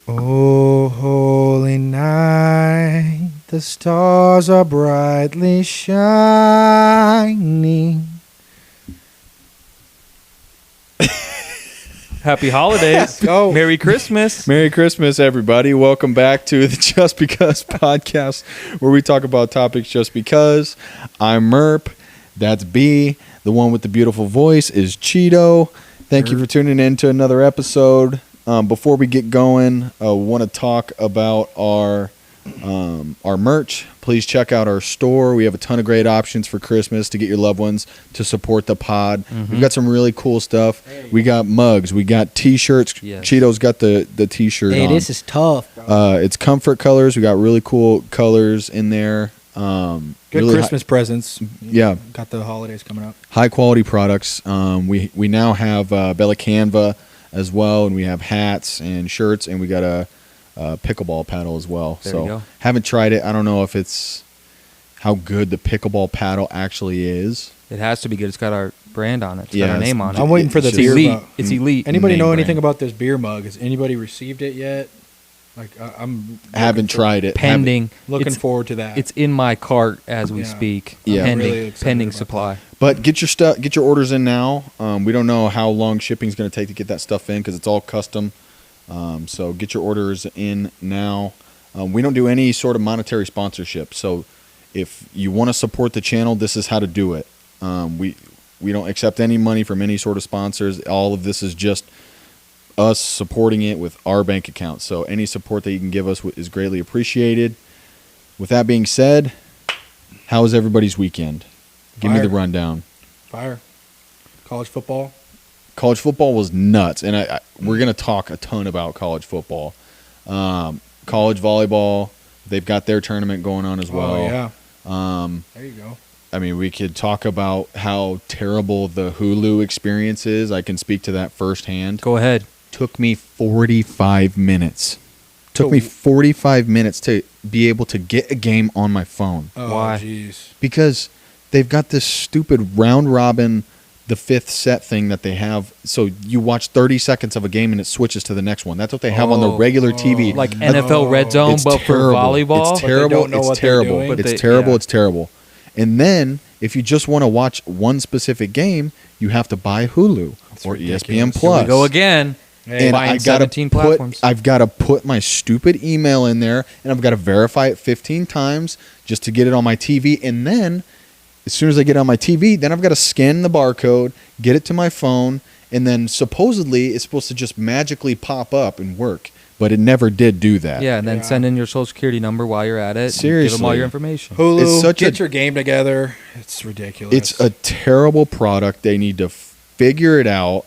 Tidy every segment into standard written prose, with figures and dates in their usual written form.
Oh, holy night, the stars are brightly shining. Happy holidays. Go. Merry Christmas. Merry Christmas, everybody. Welcome back to the Just Because podcast, where we talk about topics just because. I'm Merp. That's B. The one with the beautiful voice is Cheeto. Thank you for tuning in to another episode. Before we get going, I want to talk about our merch. Please check out our store. We have a ton of great options for Christmas to get your loved ones to support the pod. We've got some really cool stuff. We got mugs. We got T-shirts. Yes. Cheeto's got the T-shirt on. This is tough, bro. It's comfort colors. We got really cool colors in there. Good really Christmas presents. Yeah. Got the holidays coming up. High quality products. We now have Bella Canva as well, and we have hats and shirts, and we got a pickleball paddle as well. There you go. Haven't tried it. I don't know if it's how good the pickleball paddle actually is. It has to be good. It's got our brand on it. It's got our name on it. I'm waiting for the It's beer elite. mug. It's elite. Anybody know Name anything brand. about this beer mug? Has anybody received it yet? Like I haven't tried it. Pending. Looking It's- forward to that. It's in my cart as we Yeah. speak. Yeah. I'm really Pending. excited Pending about supply. But get your stuff, get your orders in now. We don't know how long shipping is going to take to get that stuff in because it's all custom. So get your orders in now. We don't do any sort of monetary sponsorship. So if you want to support the channel, this is how to do it. We don't accept any money from any sort of sponsors. All of this is just us supporting it with our bank account. So any support that you can give us is greatly appreciated. With that being said, how was everybody's weekend? Give me the Fire. rundown. Fire. College football. College football was nuts, and we're going to talk a ton about college football. College volleyball, they've got their tournament going on as well. Oh, yeah. There you go. I mean, we could talk about how terrible the Hulu experience is. I can speak to that firsthand. Go ahead. Took me 45 minutes. Took So- me 45 minutes to be able to get a game on my phone. Oh, Why? jeez. Because they've got this stupid round robin, the fifth set thing that they have. So you watch 30 seconds of a game and it switches to the next one. That's what they have on the Oh. regular TV. Like NFL Red Zone, It's but terrible. for volleyball. It's terrible. don't know It's what they're terrible. doing. But It's they- terrible. yeah. It's terrible. And then if you just want to watch one specific game, you have to buy Hulu or ESPN ridiculous. Plus. Here we go again. Hey, And buying I gotta 17 platforms. I've got to put my stupid email in there, and I've got to verify it 15 times just to get it on my TV. And then, as soon as I get it on my TV, then I've got to scan the barcode, get it to my phone, and then supposedly it's supposed to just magically pop up and work. But it never did do that. Yeah, and then Yeah. send in your social security number while you're at it. and Give Seriously. them all your information. Hulu, It's such get a- your game together. It's ridiculous. It's a terrible product. They need to figure it out.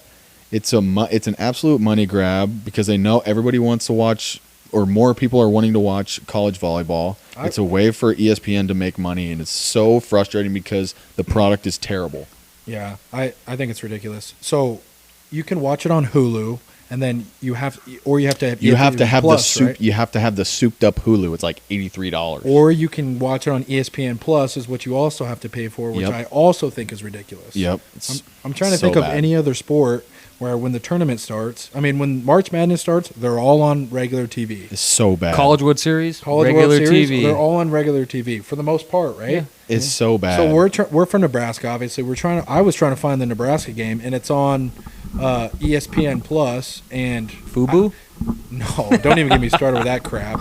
It's an absolute money grab because they know everybody wants to watch, or more people are wanting to watch college volleyball. It's a way for ESPN to make money, and it's so frustrating because the product is terrible. Yeah, I think it's ridiculous. So you can watch it on Hulu, and then you have to have You have to have Plus, the soup. right? You have to have the souped up Hulu. It's like $83. Or you can watch it on ESPN Plus, is what you also have to pay for, which Yep. I also think is ridiculous. Yep. I'm trying to So think of bad. any other sport where when the tournament starts, I mean, when March Madness starts, they're all on regular TV. It's so bad. College World Series, College regular World Series, TV. they're all on regular TV for the most part, right? Yeah. It's so bad. So we're from Nebraska, obviously. I was trying to find the Nebraska game, and it's on ESPN Plus and FUBU? No, don't even get me started with that crap.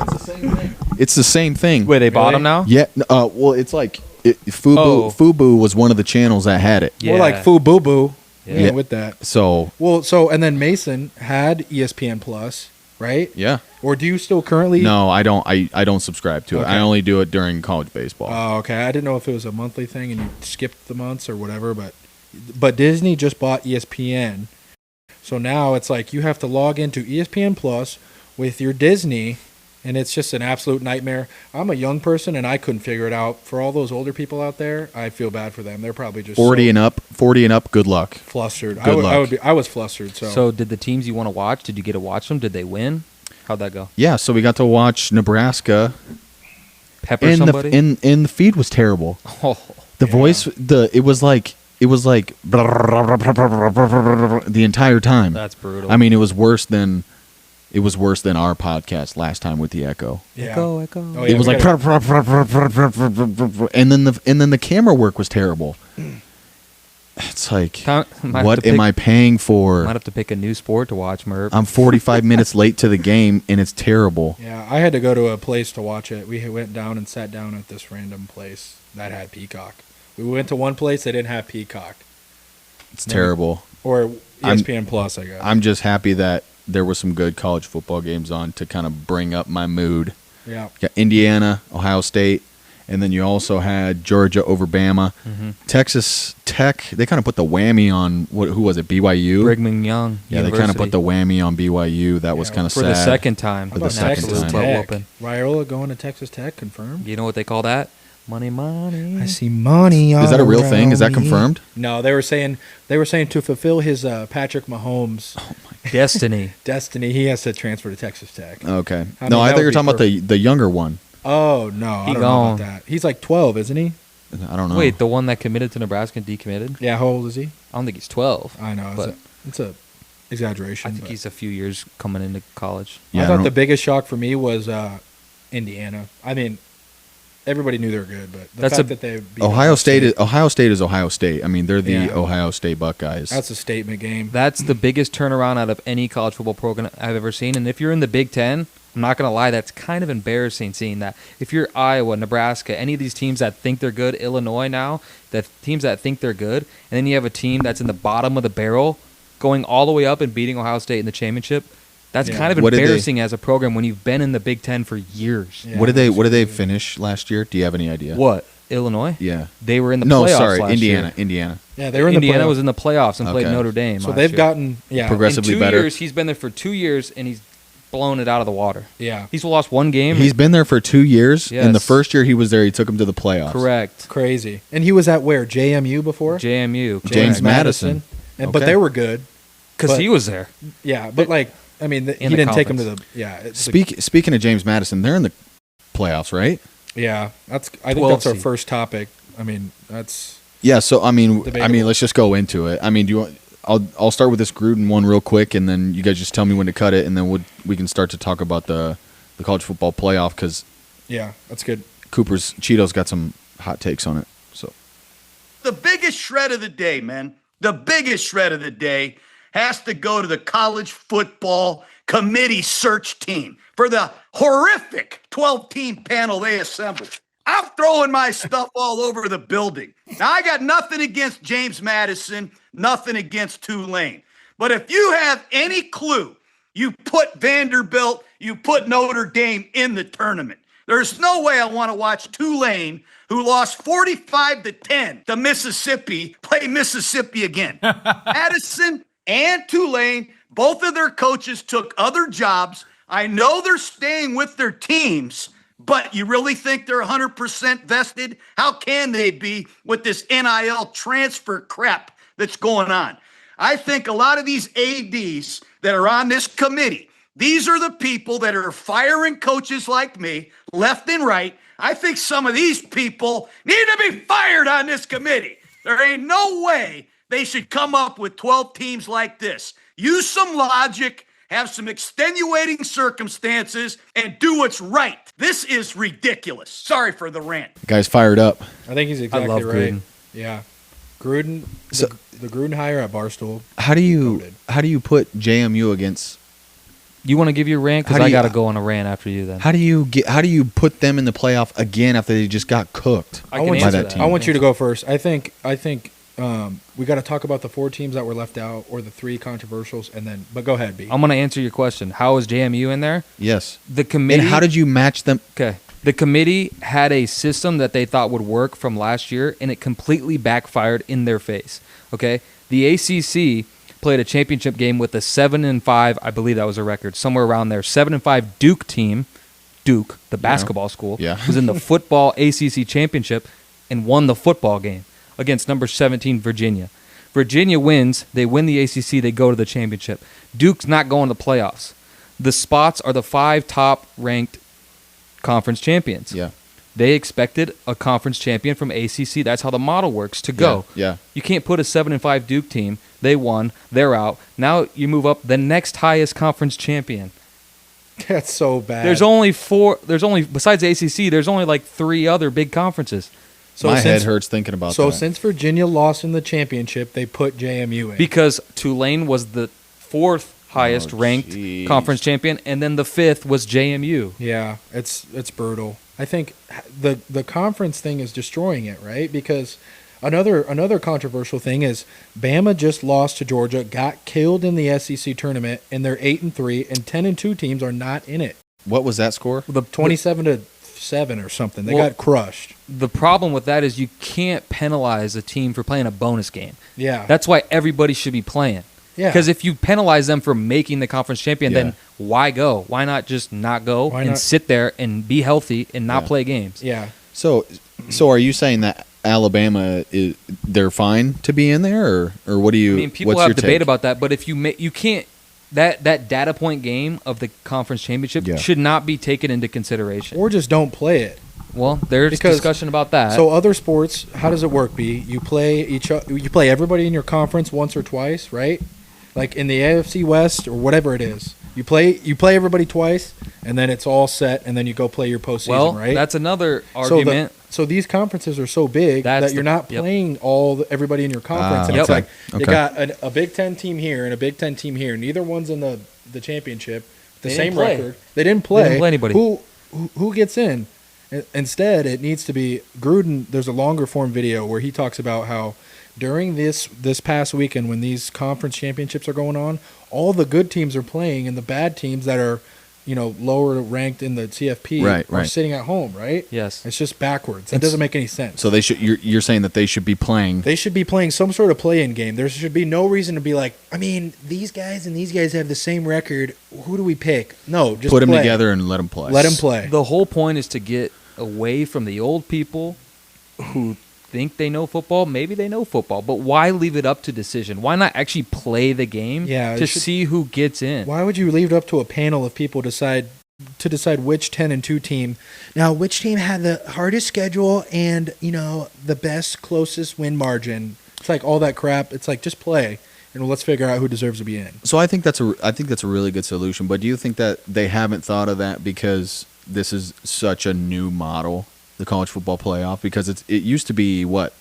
It's the same thing. Wait, they bought them now? Yeah. Well, it's like Fubu. Oh. Fubu was one of the channels that had it. Yeah. More like Foo Boo Boo. Yeah. Yeah, with that. So And then Mason had ESPN Plus, right? yeah. Or do you still currently? No, I don't. I don't subscribe to it. Okay. I only do it during college baseball. Oh, okay. I didn't know if it was a monthly thing and you skipped the months or whatever, but Disney just bought ESPN. So now it's like you have to log into ESPN Plus with your Disney, and it's just an absolute nightmare. I'm a young person and I couldn't figure it out. For all those older people out there, I feel bad for them. They're probably just 40 so and up. 40 and up. Good luck. flustered. Good luck. I was flustered. So did the teams you want to watch, did you get to watch them? Did they win? How'd that go? Yeah. So we got to watch Nebraska, Pepper and somebody? the feed was terrible. Oh, The voice. It was like the entire time. that's brutal. I mean, it was worse than It was worse than our podcast last time with the echo. Yeah. Echo. Oh, It was like, and then the camera work was terrible. It's like, what am I paying for? Might have to pick a new sport to watch, Merp. I'm 45 minutes late to the game, and it's terrible. Yeah, I had to go to a place to watch it. We went down and sat down at this random place that had Peacock. We went to one place that didn't have Peacock. It's terrible. Or ESPN Plus, I guess. I'm just happy that there was some good college football games on to kind of bring up my mood. Yeah. You got Indiana, Ohio State, and then you also had Georgia over Bama. Mm-hmm. Texas Tech, they kind of put the whammy on, who was it, BYU? Brigham Young Yeah, they kind of put the whammy on BYU. That was kind of for sad. the second time. For the second Absolute time. butt Tech. whooping. Raiola going to Texas Tech, confirmed? You know what they call that? Money. I see money. Is that a real thing? Is that around me. confirmed? No, they were saying to fulfill his Patrick Mahomes Destiny. destiny, he has to transfer to Texas Tech. Okay. I No, mean, I that thought you were would talking be about the younger one. Oh no, I don't know about that. He's like 12, isn't he? I don't know. Wait, the one that committed to Nebraska and decommitted? Yeah, how old is he? I don't think he's 12. I know, But it's a exaggeration. I think but he's a few years coming into college. Yeah, I I thought don't- the biggest shock for me was Indiana. I mean, everybody knew they were good, but the That's fact a- that they beat Ohio State is Ohio State. I mean, they're the Yeah. Ohio State Buckeyes. that's a statement game. That's the biggest turnaround out of any college football program I've ever seen. And if you're in the Big Ten, I'm not going to lie, that's kind of embarrassing seeing that. If you're Iowa, Nebraska, any of these teams that think they're good, Illinois now, that teams that think they're good, and then you have a team that's in the bottom of the barrel going all the way up and beating Ohio State in the championship, that's Yeah. kind of What did they- embarrassing as a program when you've been in the Big Ten for years. Yeah, what did that's they crazy. finish last year? Do you have any idea? What? Illinois? Yeah. They were in the No, playoffs sorry, last Indiana. year. Indiana. Yeah, they were in Indiana the was in the playoffs and played Okay. Notre Dame. So last they've year. gotten Progressively in 2 better. years, he's been there for 2 years and he's blown it out of the water. yeah, He's lost one game. He's been there for 2 years. Yes. And the first year he was there, he took him to the playoffs. correct. crazy. And he was at where? JMU before? JMU. James Madison. And, But Okay. they were good. Because but- he was there. Yeah, but like I mean, he the didn't take him to conference. the it's Speaking of James Madison, they're in the playoffs, right? yeah. I think 12 that's our seed. first topic. I mean, that's Yeah. So I mean, Debatable. let's just go into it. I mean, do you want? I'll start with this Gruden one real quick, and then you guys just tell me when to cut it, and then we can start to talk about the college football playoff because yeah, that's good. Cheeto's got some hot takes on it. So The biggest shred of the day, man, the biggest shred of the day has to go to the college football committee search team for the horrific 12-team panel they assembled. I'm throwing my stuff all over the building. Now, I got nothing against James Madison, nothing against Tulane. But if you have any clue, you put Vanderbilt, you put Notre Dame in the tournament. There's no way I want to watch Tulane, who lost 45-10 to Mississippi, play Mississippi again. Madison and Tulane, both of their coaches took other jobs. I know they're staying with their teams, but you really think they're 100% vested? How can they be with this NIL transfer crap that's going on? I think a lot of these ADs that are on this committee, these are the people that are firing coaches like me, left and right. I think some of these people need to be fired on this committee. There ain't no way they should come up with 12 teams like this. Use some logic, have some extenuating circumstances, and do what's right. This is ridiculous. Sorry for the rant. the guy's fired up. I think he's exactly love right. Gruden. Yeah, Gruden. So- The Gruden hire at Barstool. How do you Voted. put JMU against? You want to give your rant? How Because do I you- got to go on a rant after you then. How do you put them in the playoff again after they just got cooked? I I can want answer that that. team. I want you to go first. I think we got to talk about the 4 teams that were left out or the 3 controversials, and then. But go ahead, B. I'm going to answer your question. How is JMU in there? Yes. The committee. And how did you match them? Okay. The committee had a system that they thought would work from last year, and it completely backfired in their face. Okay. The ACC played a championship game with a 7-5, I believe that was a record, somewhere around there. 7-5 Duke team, Duke, the basketball school, Yeah. was in the football ACC championship and won the football game against number 17 Virginia. Virginia wins, they win the ACC, they go to the championship. Duke's not going to the playoffs. The spots are the 5 top-ranked conference champions. Yeah. They expected a conference champion from ACC. That's how the model works to go. Yeah. You can't put a 7-5 Duke team. They won. They're out. Now you move up the next highest conference champion That's so bad. There's only besides the ACC, there's only like 3 other big conferences. So My head hurts thinking about that. So since Virginia lost in the championship, they put JMU in. Because Tulane was the 4th highest ranked jeez. conference champion, and then the 5th was JMU. Yeah, it's brutal. I think the conference thing is destroying it, right? Because another controversial thing is Bama just lost to Georgia, got killed in the SEC tournament, and they're 8-3, and 10-2 teams are not in it. What was that score? 27-7 or something. They got crushed. The problem with that is you can't penalize a team for playing a bonus game. Yeah, That's why everybody should be playing. yeah. Because if you penalize them for making the conference champion, Yeah. then why go? Why not just not go Why and not? sit there and be healthy and not Yeah. play games? yeah. So are you saying that Alabama they're fine to be in there, or what do you? I mean, people what's have your debate take? about that, but if you can't that data point game of the conference championship Yeah. should not be taken into consideration. Or just don't play it. Well, there's Because- discussion about that. So other sports, how does it work? You play everybody in your conference once or twice, right? Like in the AFC West or whatever it is. You play everybody twice, and then it's all set, and then you go play your postseason, well, right? that's another So argument. So these conferences are so big That's that you're not yep. playing everybody in your conference. And Yep. it's like Okay. you got a Big Ten team here and a Big Ten team here. Neither one's in the championship. The They same didn't play. record. They didn't play. They didn't play anybody. Who gets in? Instead, it needs to be Gruden. There's a longer form video where he talks about how during this past weekend when these conference championships are going on, all the good teams are playing and the bad teams that are, lower ranked in the CFP Right, are right. sitting at home, right? Yes. It's just backwards. It doesn't make any sense. So they should. You're saying that they should be playing. They should be playing some sort of play-in game. There should be no reason to be like, I mean, these guys and these guys have the same record. Who do we pick? No, just Put them play. together and let them play. Let them play. The whole point is to get away from the old people who think they know football. Maybe they know football, but why leave it up to decision? Why not actually play the game Yeah, to it should- see who gets in? Why would you leave it up to a panel of people to decide which 10-2 team? Now, which team had the hardest schedule and the best, closest win margin? It's like all that crap. It's like just play and let's figure out who deserves to be in. So I think that's a really good solution. But do you think that they haven't thought of that because this is such a new model, the college football playoff? Because it used to be what,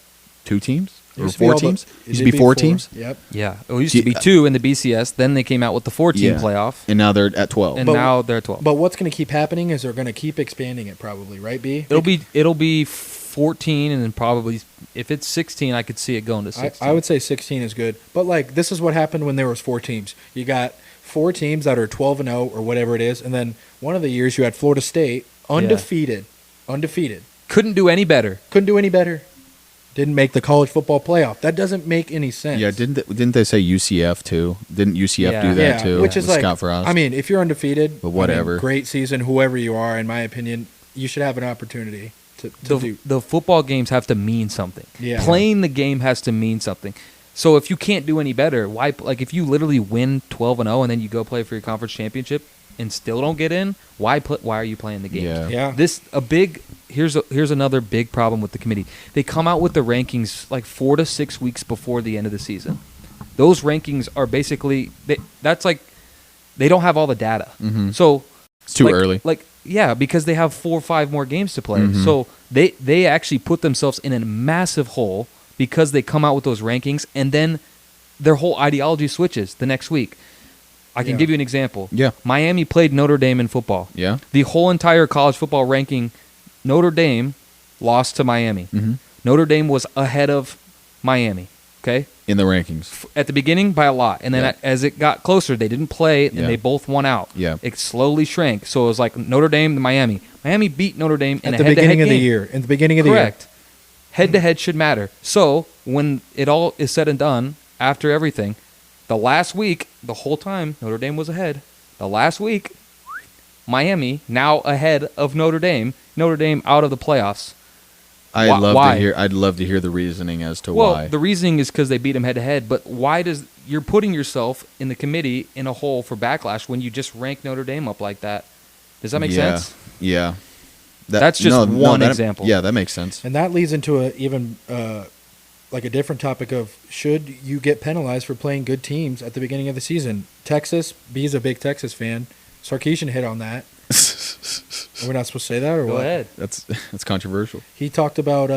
2 teams It or used to be 4 all the- teams? it Used to did be 4 teams, Yep. Yeah, it used to be 2 in the BCS. Then they came out with the 4-team Yeah. playoff, and now they're at 12. and But- now they're 12. But what's going to keep happening is they're going to keep expanding it probably, right, B? It'll be 14, and then probably if it's 16, I could see it going to 16. I would say 16 is good. But, like, this is what happened when there was 4 teams. You got 4 teams that are 12-0 or whatever it is, and then one of the years you had Florida State undefeated. Couldn't do any better. Couldn't do any better. Didn't make the college football playoff. That doesn't make any sense. Yeah, didn't they say UCF too? Didn't UCF do that Yeah, too? which is with like, Scott Frost? I mean, if you're undefeated, But whatever. I mean, great season, whoever you are, in my opinion, you should have an opportunity to do. The football games have to mean something. Yeah. Playing the game has to mean something. So if you can't do any better, why? Like if you literally win 12-0 and then you go play for your conference championship and still don't get in, why are you playing the game? Yeah. Yeah. Here's another big problem with the committee. They come out with the rankings like 4 to 6 weeks before the end of the season. Those rankings are basically they don't have all the data. Mhm. So It's too like- early. Like yeah, because they have 4 or 5 more games to play. Mhm. So they actually put themselves in a massive hole because they come out with those rankings and then their whole ideology switches the next week. I can Yeah. give you an example. Yeah. Miami played Notre Dame in football. Yeah. The whole entire college football ranking, Notre Dame lost to Miami. Mhm. Notre Dame was ahead of Miami. Okay, In the rankings. at the beginning by a lot, and then Yeah. as it got closer, they didn't play, and Yeah. they both won out. Yeah. It slowly shrank, so it was like Notre Dame to Miami. Miami beat Notre Dame in At a the head-to-head beginning of the game. year. In the beginning of the year. Correct. Head-to-head should matter. So when it all is said and done, after everything, the last week, the whole time Notre Dame was ahead. The last week, Miami now ahead of Notre Dame. Notre Dame out of the playoffs. I'd Why- love why? to hear. I'd love to hear the reasoning as to Well, why. the reasoning is because they beat them head to head. But why does you're putting yourself in the committee in a hole for backlash when you just rank Notre Dame up like that? Does that make Yeah. sense? Yeah. That's just one that- example. Yeah, that makes sense. And that leads into a different topic of should you get penalized for playing good teams at the beginning of the season? Texas, B's a big Texas fan. Sarkisian hit on that. Are we not supposed to say that or Go what? ahead. That's controversial. He talked about,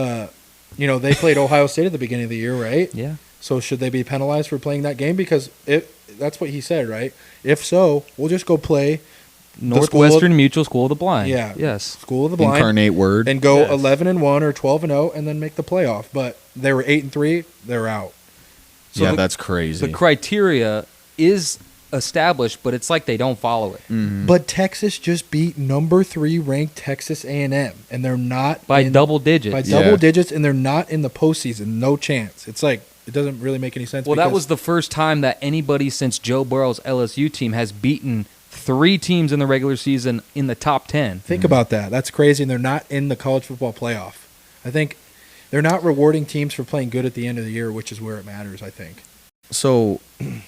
they played Ohio State at the beginning of the year, right? Yeah. So should they be penalized for playing that game? Because that's what he said, right? If so, we'll just go play Northwestern Mutual School of the Blind. Yeah. Yes. School of the Blind. Incarnate word. And go Yes. 11-1 or 12-0 and then make the playoff. But they were 8-3, they're out. So yeah, the- that's crazy. The criteria is established, but it's like they don't follow it. But Texas just beat number 3 ranked Texas A&M, and they're not By in- double digits. by Yeah. double digits, and they're not in the postseason. No chance. It's like it doesn't really make any sense. Well, that because- was the first time that anybody since Joe Burrow's LSU team has beaten 3 teams in the regular season in the top 10. think about that. That's crazy, and they're not in the college football playoff. I think they're not rewarding teams for playing good at the end of the year, which is where it matters. I think. So,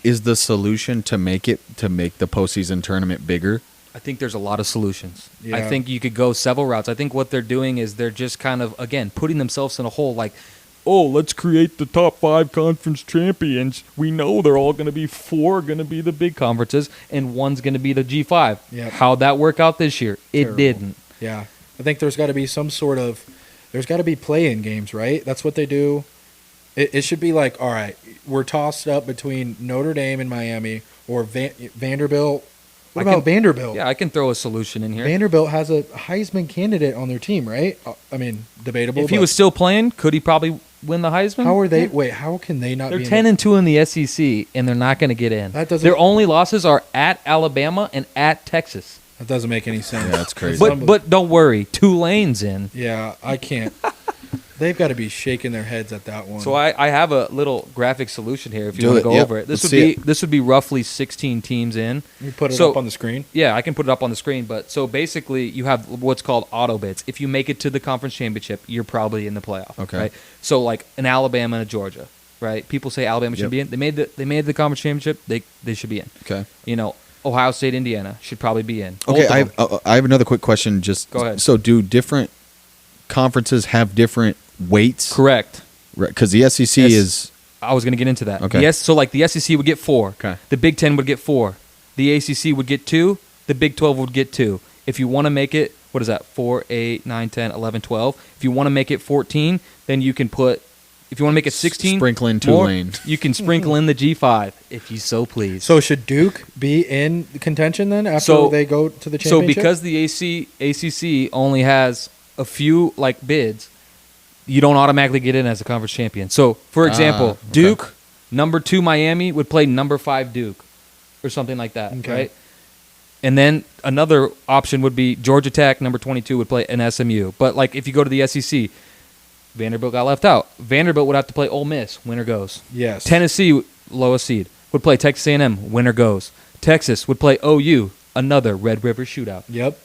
is the solution to make the postseason tournament bigger? I think there's a lot of solutions. Yeah. I think you could go several routes. I think what they're doing is they're just kind of, again, putting themselves in a hole like, oh, let's create the top 5 conference champions. We know they're all going to be 4 going to be the big conferences, and 1's going to be the G5. Yep. How'd that work out this year? It Terrible. didn't. Yeah, I think there's got to be there's got to be play-in games, right? That's what they do. It should be like, all right, we're tossed up between Notre Dame and Miami or Vanderbilt. What about Vanderbilt? Yeah, I can throw a solution in here. Vanderbilt has a Heisman candidate on their team, right? I mean, debatable. If he but was still playing, could he probably win the Heisman? how are they? Yeah. Wait, how can they not? They're be 10-2 in the SEC, and they're not going to get in. That doesn't- Their only losses are at Alabama and at Texas. That doesn't make any sense. Yeah, that's crazy. But don't worry, Tulane's in. Yeah, I can't. They've got to be shaking their heads at that one. So I have a little graphic solution here if you Do want it, to go yep. over it. Let's see This would be roughly 16 teams in. you put it so- up on the screen. Yeah, I can put it up on the screen. But so basically, you have what's called auto bids. If you make it to the conference championship, you're probably in the playoff. Okay. Right? So like an Alabama and a Georgia, right? People say Alabama should Yep. be in. They made the conference championship. They should be in. Okay. Ohio State, Indiana should probably be in. Okay, Both of them. I have another quick question. Just Go ahead. So, do different conferences have different weights? Correct. Because the SEC Yes. is I was going to get into that. Okay. Yes, so like the SEC would get 4. Okay. The Big 10 would get 4. The ACC would get 2. The Big 12 would get 2. If you want to make it, what is that? 4, 8, 9, 10, 11, 12. If you want to make it 14, then you can put, if you want to make it 16, Sprinkle in more, Tulane. you can sprinkle in the G5 if you so please. So should Duke be in contention then after So- they go to the So championship? because the ACC only has a few like bids, you don't automatically get in as a conference champion. So, for example, okay. Duke, number 2 Miami would play number 5 Duke or something like that, Okay. right? And then another option would be Georgia Tech, number 22, would play an SMU. But like if you go to the SEC, Vanderbilt got left out. Vanderbilt would have to play Ole Miss, winner goes. yes, Tennessee, lowest seed, would play Texas A&M, winner goes. Texas would play OU, another Red River shootout, Yep,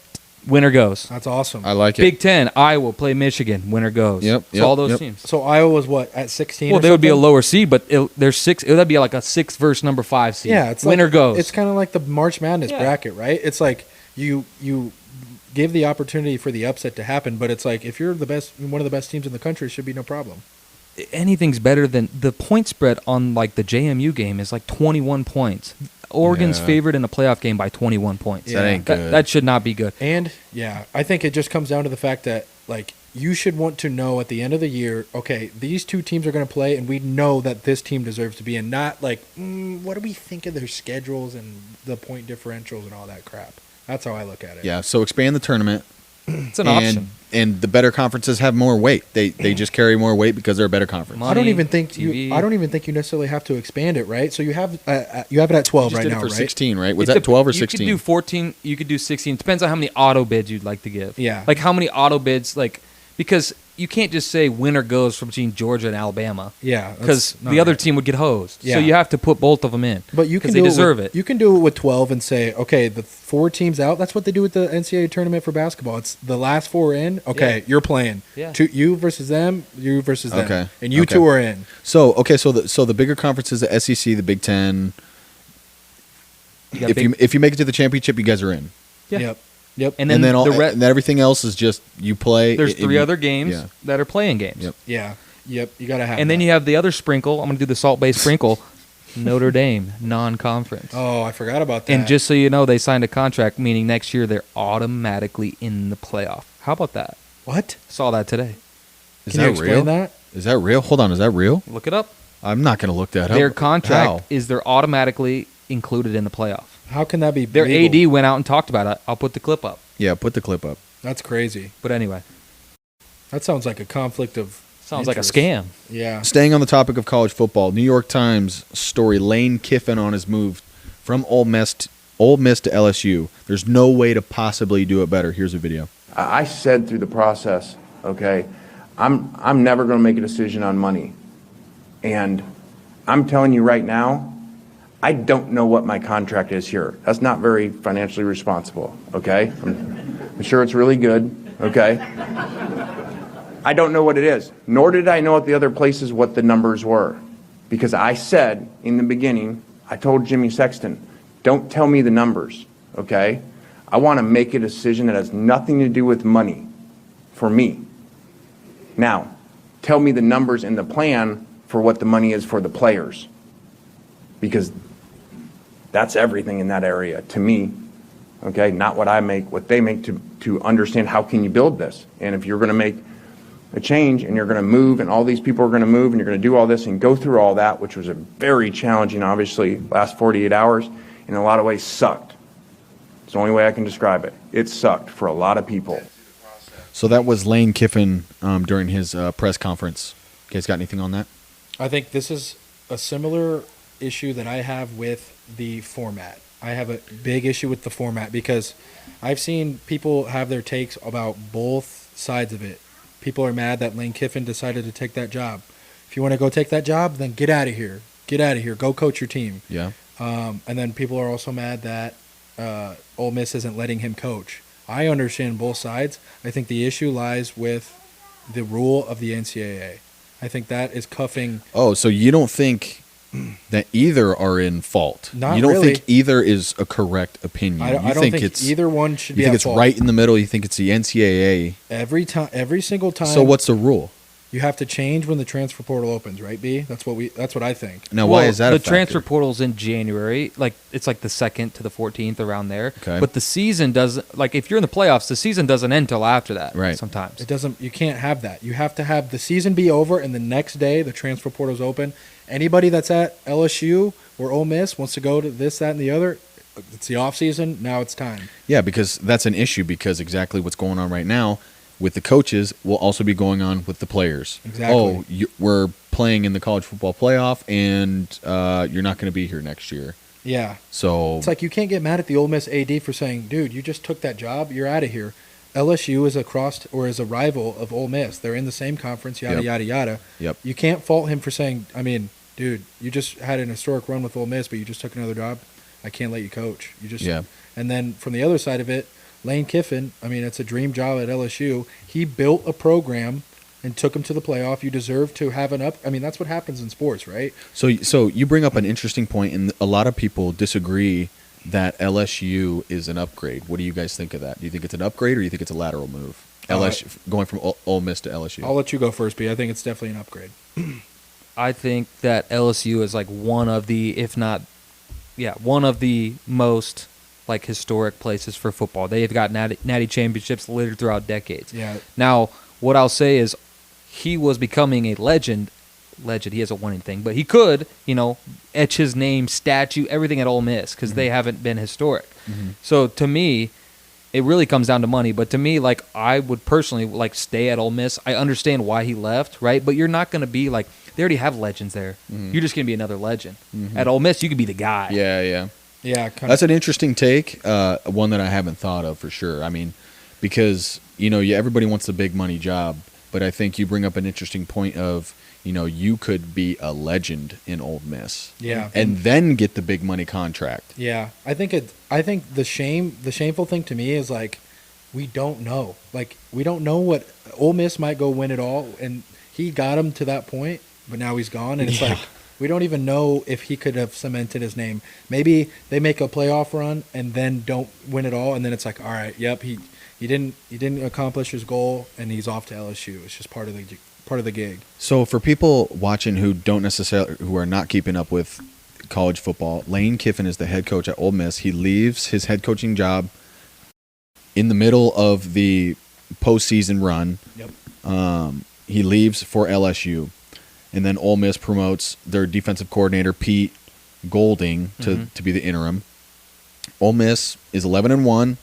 winner goes. that's awesome. I like it. Big 10, Iowa play Michigan, winner goes. Yep, So all those yep. teams. So Iowa was what at 16? Well, or they would be a something? lower seed, but there's 6. It would be like a 6 versus number 5 seed. Yeah, it's winner like, goes. It's kind of like the March Madness Yeah. bracket, right? It's like you give the opportunity for the upset to happen, but it's like if you're the best, one of the best teams in the country, it should be no problem. Anything's better than the point spread on like the JMU game is like 21 points. Oregon's Yeah. favored in a playoff game by 21 points. Yeah. That ain't good. That should not be good. And yeah, I think it just comes down to the fact that like you should want to know at the end of the year, okay, these two teams are going to play, and we know that this team deserves to be in. Not like what do we think of their schedules and the point differentials and all that crap. That's how I look at it. Yeah. So expand the tournament. It's an and, option. And the better conferences have more weight. They just carry more weight because they're a better conference. Money, I don't even think TV. I don't even think you necessarily have to expand it, right? So you have it at 12 Just right did now, it for right? 16, right? Was It that dep- 12 or You 16? could do 14. You could do 16. Depends on how many auto bids you'd like to give. Yeah. Like how many auto bids, like because you can't just say winner goes from between Georgia and Alabama. Yeah, that's Because not the other right. team would get hosed. Yeah. So you have to put both of them in. But you can they do deserve with, it. You can do it with 12 and say, okay, the 4 teams out. That's what they do with the NCAA tournament for basketball. It's the last 4 in. Okay, Yeah. you're playing. Yeah. You versus them. You versus them. Okay. And you Okay. two are in. So the bigger conferences, the SEC, the Big 10. You got If you make it to the championship, you guys are in. Yeah. Yep. And then, then all the and then everything else is just you play. there's and 3 you- other games yeah. that are playing games. Yep. Yeah. Yep. You gotta have. And then that. you have the other sprinkle. I'm going to do the salt-based sprinkle. Notre Dame, non-conference. Oh, I forgot about that. And just so you know, they signed a contract, meaning next year they're automatically in the playoff. How about that? What? Saw that today. Is Can that you explain real? that? Is that real? Hold on, is that real? Look it up. I'm not going to look that up. Their contract How? is they're automatically included in the playoff. How can that be Their legal? AD went out and talked about it. I'll put the clip up. Yeah, put the clip up. That's crazy. But anyway, That sounds like a conflict of sounds like a interest. scam. Yeah. Staying on the topic of college football, New York Times story: Lane Kiffin on his move from Ole Miss to LSU. There's no way to possibly do it better. Here's a video. I said through the process, okay, I'm never going to make a decision on money. And I'm telling you right now, I don't know what my contract is here. That's not very financially responsible, okay? I'm sure it's really good, okay? I don't know what it is, nor did I know at the other places what the numbers were. Because I said in the beginning, I told Jimmy Sexton, don't tell me the numbers, okay? I want to make a decision that has nothing to do with money for me. Now, tell me the numbers in the plan for what the money is for the players. Because that's everything in that area to me, okay? Not what I make, what they make to understand how can you build this. And if you're going to make a change and you're going to move and all these people are going to move and you're going to do all this and go through all that, which was a very challenging, obviously, last 48 hours, in a lot of ways sucked. It's the only way I can describe it. It sucked for a lot of people. So that was Lane Kiffin during his press conference. You guys got anything on that? I think this is a similar issue that I have with the format. I have a big issue with the format because I've seen people have their takes about both sides of it. People are mad that Lane Kiffin decided to take that job. If you want to go take that job, then get out of here. Get out of here. Go coach your team. Yeah. And then people are also mad that Ole Miss isn't letting him coach. I understand both sides. I think the issue lies with the rule of the NCAA. I think that is cuffing. Oh, so you don't think that either are in fault? Not You don't really. think either is a correct opinion? I You don't think it's either one should You be think at it's fault. right in the middle? You think it's the NCAA? Every single time. So what's the rule? You have to change when the transfer portal opens, right, B? That's what I think. Now, why is that the a factor? transfer portal's in January? Like it's like the 2nd to the 14th around there. Okay. But the season doesn't. Like if you're in the playoffs, the season doesn't end till after that. Right. Sometimes. It doesn't. You can't have that. You have to have the season be over, and the next day the transfer portal's open. Anybody that's at LSU or Ole Miss wants to go to this, that, and the other. It's the off season. Now it's time. Yeah, because that's an issue because exactly what's going on right now with the coaches will also be going on with the players. Exactly. Oh, we're playing in the college football playoff, and you're not going to be here next year. Yeah. So It's like you can't get mad at the Ole Miss AD for saying, "Dude, you just took that job. You're out of here." LSU is is a rival of Ole Miss. They're in the same conference. Yada Yep. yada yada. Yep. You can't fault him for saying, "I mean, dude, you just had an historic run with Ole Miss, but you just took another job. I can't let you coach. You just." Yeah. And then from the other side of it, Lane Kiffin. I mean, it's a dream job at LSU. He built a program and took him to the playoff. You deserve to have an up. I mean, that's what happens in sports, right? So you bring up an interesting point, and a lot of people disagree that LSU is an upgrade. What do you guys think of that? Do you think it's an upgrade, or do you think it's a lateral move? LSU going from Ole Miss to LSU. I'll let you go first, B. I think it's definitely an upgrade. I think that LSU is like one of the, if not, one of the most like historic places for football. They've got natty championships littered throughout decades. Yeah. Now, what I'll say is, he was becoming a legend. He hasn't won anything, but he could, etch his name, statue, everything at Ole Miss because they haven't been historic. Mm-hmm. So to me, it really comes down to money. But to me, like I would personally like stay at Ole Miss. I understand why he left, right? But you're not going to be like they already have legends there. Mm-hmm. You're just going to be another legend. At Ole Miss, you could be the guy. Yeah. Yeah. That's an interesting take, one that I haven't thought of for sure. I mean, because, everybody wants the big money job, but I think you bring up an interesting point of, you could be a legend in Ole Miss. Yeah. And then get the big money contract. Yeah, I think the shameful thing to me is like we don't know. Like we don't know what Ole Miss might go win it all, and he got him to that point, but now he's gone, and it's like we don't even know if he could have cemented his name. Maybe they make a playoff run and then don't win it all, and then it's like, all right, yep, he didn't accomplish his goal, and he's off to LSU. It's just part of the gig. So for people watching who are not keeping up with college football. Lane Kiffin is the head coach at Ole Miss. He leaves his head coaching job in the middle of the postseason run. Yep. He leaves for LSU, and then Ole Miss promotes their defensive coordinator Pete Golding to be the interim. Ole Miss is 11-1.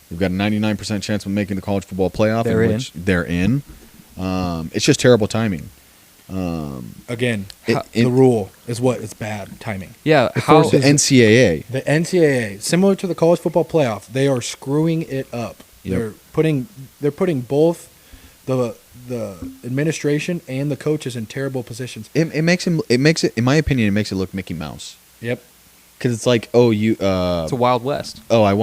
They've got a 99% chance of making the college football playoff. They're in. It's just terrible timing. Again, the rule is what it's bad timing. Yeah, The NCAA. The NCAA, similar to the college football playoff, they are screwing it up. Yep. They're putting both the administration and the coaches in terrible positions. It makes it, in my opinion, it makes it look Mickey Mouse. Yep. Because it's like, oh, you. it's a Wild West. Oh, I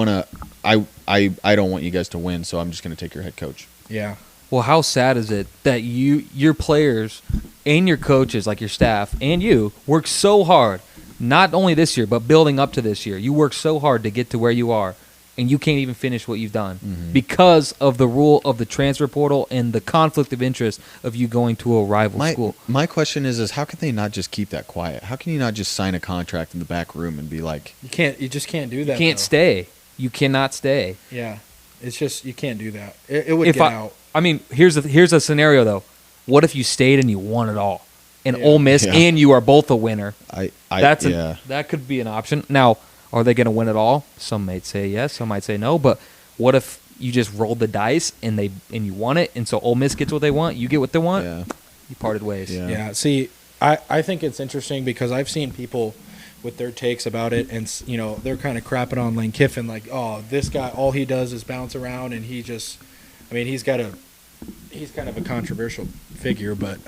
don't want you guys to win, so I'm just going to take your head coach. Yeah. Well, how sad is it that your players and your coaches, like your staff and you, work so hard, not only this year, but building up to this year. You work so hard to get to where you are, and you can't even finish what you've done because of the rule of the transfer portal and the conflict of interest of you going to a rival school. My question is how can they not just keep that quiet? How can you not just sign a contract in the back room and be like... You just can't do that. You can't stay. You cannot stay. Yeah. It's just, you can't do that. It would get out. I mean, here's a scenario, though. What if you stayed and you won it all? And Ole Miss and you are both a winner. That could be an option. Now, are they going to win it all? Some might say yes, some might say no. But what if you just rolled the dice and you won it, and so Ole Miss gets what they want, you get what they want? Yeah. You parted ways. Yeah. See, I think it's interesting because I've seen people with their takes about it, and they're kind of crapping on Lane Kiffin, like, oh, this guy, all he does is bounce around, and he's kind of a controversial figure, but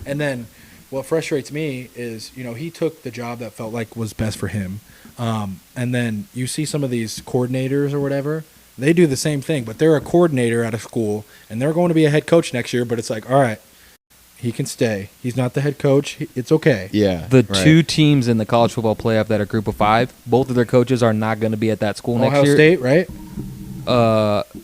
and then what frustrates me is he took the job that felt like was best for him, and then you see some of these coordinators or whatever, they do the same thing, but they're a coordinator at a school and they're going to be a head coach next year, but it's like, all right, he can stay. He's not the head coach. It's okay. Yeah. The two teams in the college football playoff that are group of 5, both of their coaches are not going to be at that school next year. Ohio State, right?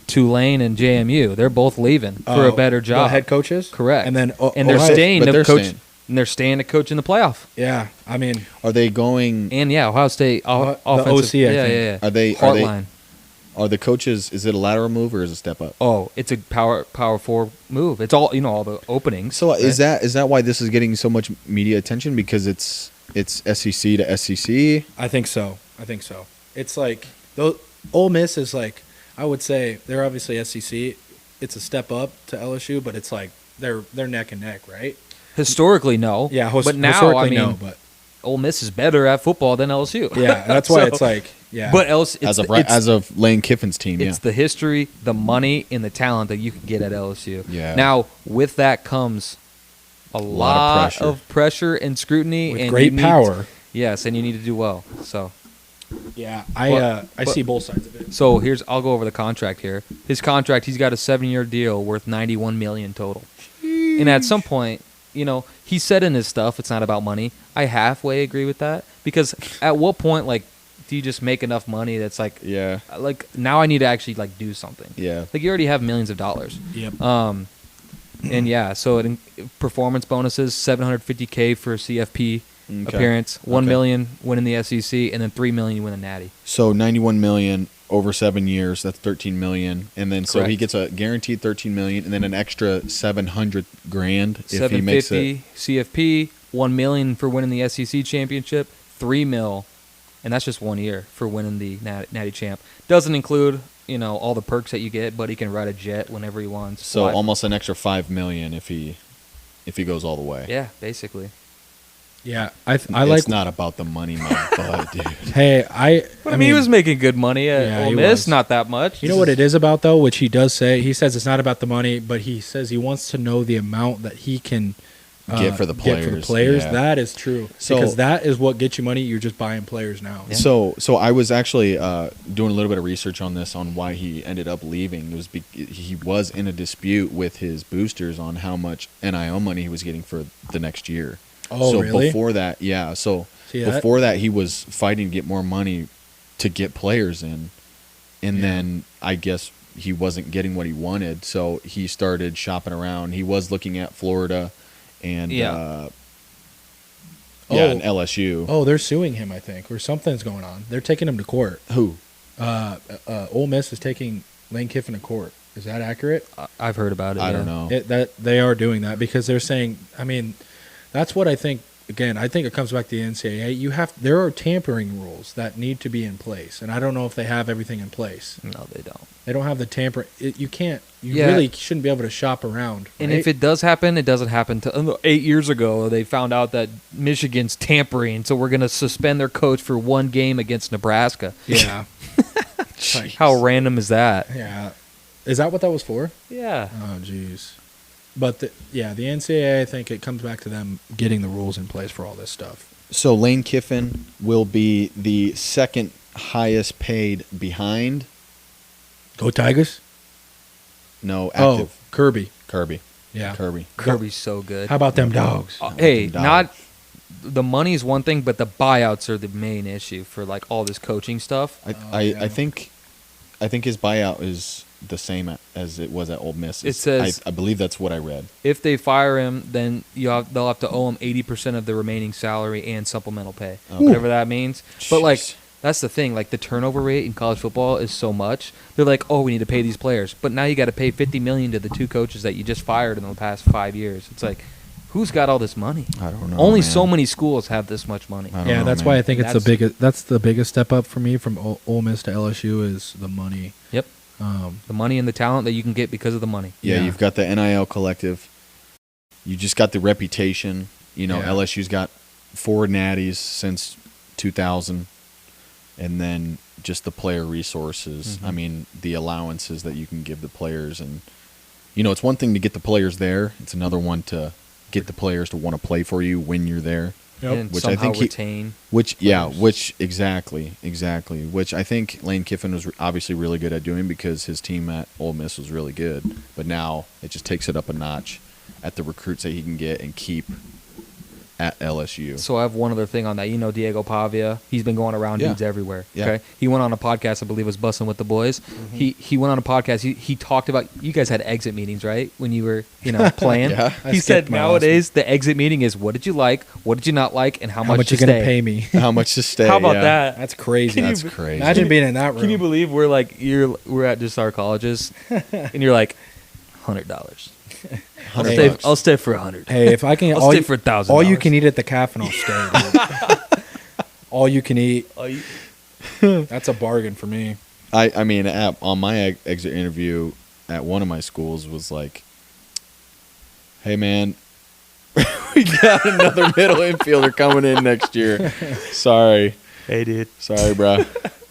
Tulane and JMU, they're both leaving for a better job. The head coaches? Correct. And then they're staying to coach. Staying. And they're staying to coach in the playoff. Yeah, I mean, Are they going... And Ohio State the offensive. OC, I think. Yeah. Are they... Heartline. Are the coaches... Is it a lateral move or is it a step up? Oh, it's a power 4 move. It's all all the openings. So right? is that why this is getting so much media attention? Because it's SEC to SEC? I think so. It's like Ole Miss is like, I would say they're obviously SEC. It's a step up to LSU, but it's like they're neck and neck, right? Historically, no. Yeah, but now historically, no. But Ole Miss is better at football than LSU. yeah, that's why it's like, yeah. But As of Lane Kiffin's team, it's the history, the money, and the talent that you can get at LSU. Yeah. Now, with that comes a lot of pressure and scrutiny. With and great power. Yes, and you need to do well. So. Yeah, I see both sides of it. So I'll go over the contract here. His contract, he's got a 7-year deal worth $91 million total. And at some point, he said in his stuff, it's not about money. I halfway agree with that, because at what point, like, do you just make enough money that's like, like, now I need to actually like do something. Yeah. Like, you already have millions of dollars. Yep. And yeah, so performance bonuses, $750K for a CFP appearance, $1 million winning the SEC, and then $3 million you win the Natty. So $91 million over 7 years, that's $13 million, and then so he Correct. gets a guaranteed $13 million, and then an extra $700,000 if he makes it. CFP, $1 million for winning the SEC championship, $3 million, and that's just 1 year for winning the Natty champ. Doesn't include all the perks that you get, but he can ride a jet whenever he wants. So almost an extra $5 million if he goes all the way. Yeah, basically. Yeah, I It's like. not about the money, my butt, dude. Hey, I mean, he was making good money at Ole Miss, not that much. You know what it is about, though, which he does say? He says it's not about the money, but he says he wants to know the amount that he can Get for the players. Yeah. That is true. So, because that is what gets you money. You're just buying players now. Yeah. So I was actually doing a little bit of research on this, on why he ended up leaving. It was he was in a dispute with his boosters on how much NIL money he was getting for the next year. Oh, so really? Before that, yeah. So before that, he was fighting to get more money to get players in, and then I guess he wasn't getting what he wanted, so he started shopping around. He was looking at Florida and Yeah, and LSU. Oh, they're suing him, I think, or something's going on. They're taking him to court. Who? Ole Miss is taking Lane Kiffin to court. Is that accurate? I've heard about it. I don't know. That they are doing that because they're saying. I mean, that's what I think. Again, I think it comes back to the NCAA. There are tampering rules that need to be in place, and I don't know if they have everything in place. No, they don't. They don't have the tampering. You can't. You Yeah. really shouldn't be able to shop around. And right? if it does happen, it doesn't happen. 8 years ago, they found out that Michigan's tampering, so we're going to suspend their coach for one game against Nebraska. yeah, How random is that? yeah, is that what that was for? Yeah. Oh, jeez. But the NCAA, I think it comes back to them getting the rules in place for all this stuff. So Lane Kiffin will be the second highest paid behind. Go Tigers! No, active. Oh, Kirby. Kirby. Yeah. Kirby. Kirby's so good. How about them dogs? Hey, Dog. not the money is one thing, but the buyouts are the main issue for like all this coaching stuff. yeah. I think his buyout is the same as it was at Ole Miss. It says- I believe that's what I read. If they fire him, then they'll have to owe him 80% of the remaining salary and supplemental pay, whatever that means. But like Jeez. that's the thing, like the turnover rate in college football is so much. They're like, oh, we need to pay these players, but now you got to pay $50 million to the two coaches that you just fired in the past 5 years. It's like, who's got all this money? I don't know. Only man. so many schools have this much money. I don't Yeah, know, that's man. why I think it's the That's- biggest. That's the biggest step up for me from Ole Miss to LSU is the money. Yep, the money and the talent that you can get because of the money. Yeah, Yeah. you've got the NIL collective. You just got the reputation. You know, Yeah. LSU's got 4 natties since 2000, and then just the player resources. Mhm. I mean, the allowances that you can give the players, and you know, it's one thing to get the players there. It's another one to get the players to want to play for you when you're there. And Which I somehow think he- retain. Which, yeah, Players. which exactly. Which I think Lane Kiffin was obviously really good at doing because his team at Ole Miss was really good. But now it just takes it up a notch at the recruits that he can get and keep at LSU. So I have one other thing on that. You know Diego Pavia. He's been going around Yeah. dudes everywhere. Yeah. Okay. He went on a podcast, I believe it was Bussin' with the Boys. He went on a podcast. He talked about, you guys had exit meetings, right? When you were, playing. Yeah. I He skipped said my last nowadays the exit meeting is what did you like, what did you not like, and how How much to you gonna stay. pay me? How much to stay? How about yeah. that? That's crazy. Can you That's be- crazy. Imagine being in that room. Can you believe we're at just our colleges and you're like $100. $100. I'll stay for $100. Hey, if I can, I'll stay for $1,000. all you can eat at the calf, and I'll stay. Dude. All you can eat. That's a bargain for me. I mean, on my exit interview at one of my schools was like, "Hey, man, we got another middle infielder coming in next year. Sorry, Hey, dude. bro.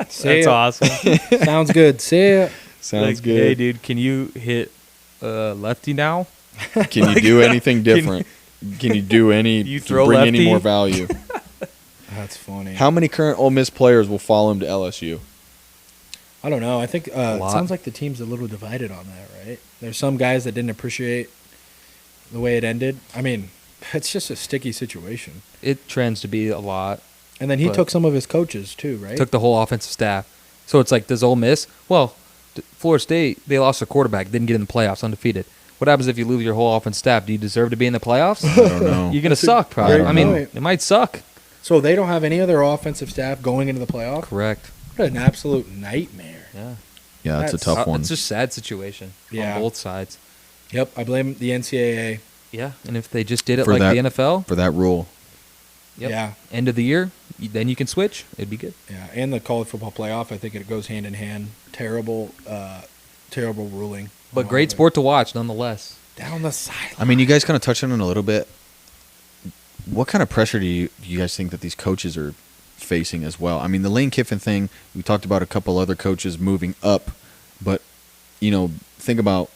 See That's ya. awesome. Sounds good. See ya. Sounds Like, good. Hey, dude, can you hit lefty now? Can you do anything different? Can you do any? You to throw bring lefty? any more value? That's funny. How many current Ole Miss players will follow him to LSU? I don't know. I think it lot. sounds like the team's a little divided on that, right? There's some guys that didn't appreciate the way it ended. I mean, it's just a sticky situation. It trends to be a lot. And then he But- took some of his coaches too, right? Took the whole offensive staff. So it's like, does Ole Miss? Well, Florida State, they lost their quarterback, didn't get in the playoffs, undefeated. What happens if you lose your whole offensive staff? Do you deserve to be in the playoffs? I don't know. You're going to suck, probably. great I mean, point. it might suck. So they don't have any other offensive staff going into the playoff. Correct. What an absolute nightmare. Yeah. Yeah, that's a That's- tough one. It's just a sad situation Yeah. on both sides. Yep, I blame the NCAA. Yeah. And if they just did it For like that- the NFL, for that rule. yep. Yeah, end of the year, then you can switch. It'd be good. yeah, and the college football playoff. I think it goes hand in hand. Terrible ruling. But on all great of it. sport to watch, nonetheless. Down the sideline. I mean, you guys kind of touched on it a little bit. What kind of pressure do you guys think that these coaches are facing as well? I mean, the Lane Kiffin thing, we talked about a couple other coaches moving up, but, think about,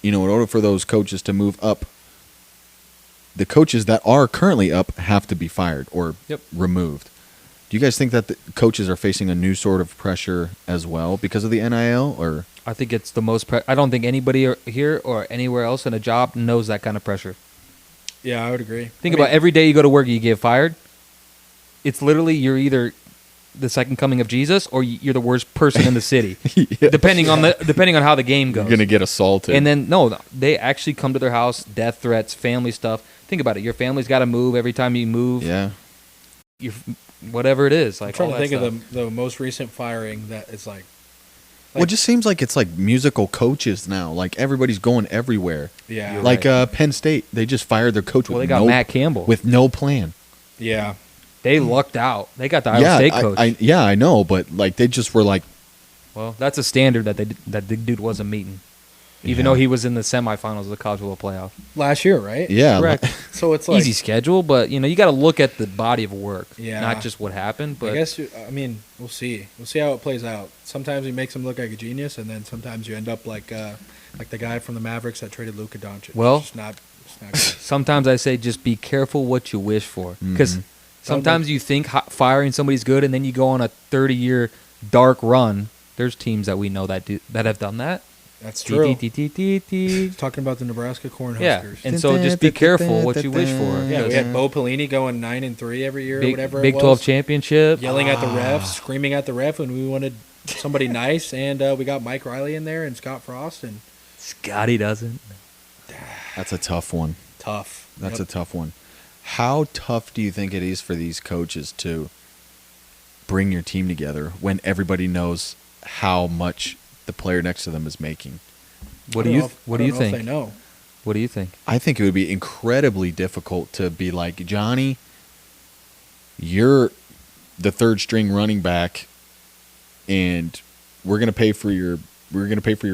in order for those coaches to move up, the coaches that are currently up have to be fired or Yep. removed. Do you guys think that the coaches are facing a new sort of pressure as well because of the NIL, or? I think it's the most. I don't think anybody here or anywhere else in a job knows that kind of pressure. Yeah, I would agree. Think about every day you go to work, you get fired. It's literally you're either the second coming of Jesus or you're the worst person in the city, Yeah. depending on how the game goes. You're going to get assaulted. And then no, they actually come to their house, death threats, family stuff. Think about it. Your family's got to move every time you move. yeah. whatever it is. Like, I'm trying all to that think stuff. of the most recent firing that is like. Well, it just seems like it's like musical coaches now. Like everybody's going everywhere. Yeah. You're Like right. Penn State, they just fired their coach Well, with they got Matt Campbell. with no plan. Yeah. They lucked out. They got the Iowa State coach. I know, but like they just were like, Well, that's a standard that that the dude wasn't meeting, even Yeah. though he was in the semifinals of the college football playoff. Last year, right? yeah, Correct. So it's like Easy schedule, but you got to look at the body of work, Yeah. not just what happened. But I guess we'll see. We'll see how it plays out. Sometimes he makes him look like a genius, and then sometimes you end up like the guy from the Mavericks that traded Luka Doncic. Well- it's not good. sometimes I say just be careful what you wish for, because sometimes you think firing somebody's good, and then you go on a 30-year dark run. There's teams that we know that have done that. That's true. Yeah, Talking about the Nebraska Cornhuskers. and so just be careful what you wish for. Yeah, we 'cause had Bo Pelini going 9-3 every year, or whatever Big it was. 12 championship. Yelling at the refs, screaming at the ref when we wanted somebody nice, and we got Mike Riley in there and Scott Frost, and Scotty doesn't. that's a tough one. tough. That's Yep. a tough one. How tough do you think it is for these coaches to bring your team together when everybody knows how much the player next to them is making? What I do don't you know if- What I do you don't know if think? They know. What do you think? I think it would be incredibly difficult to be like, Johnny, you're the third string running back, and we're gonna pay for your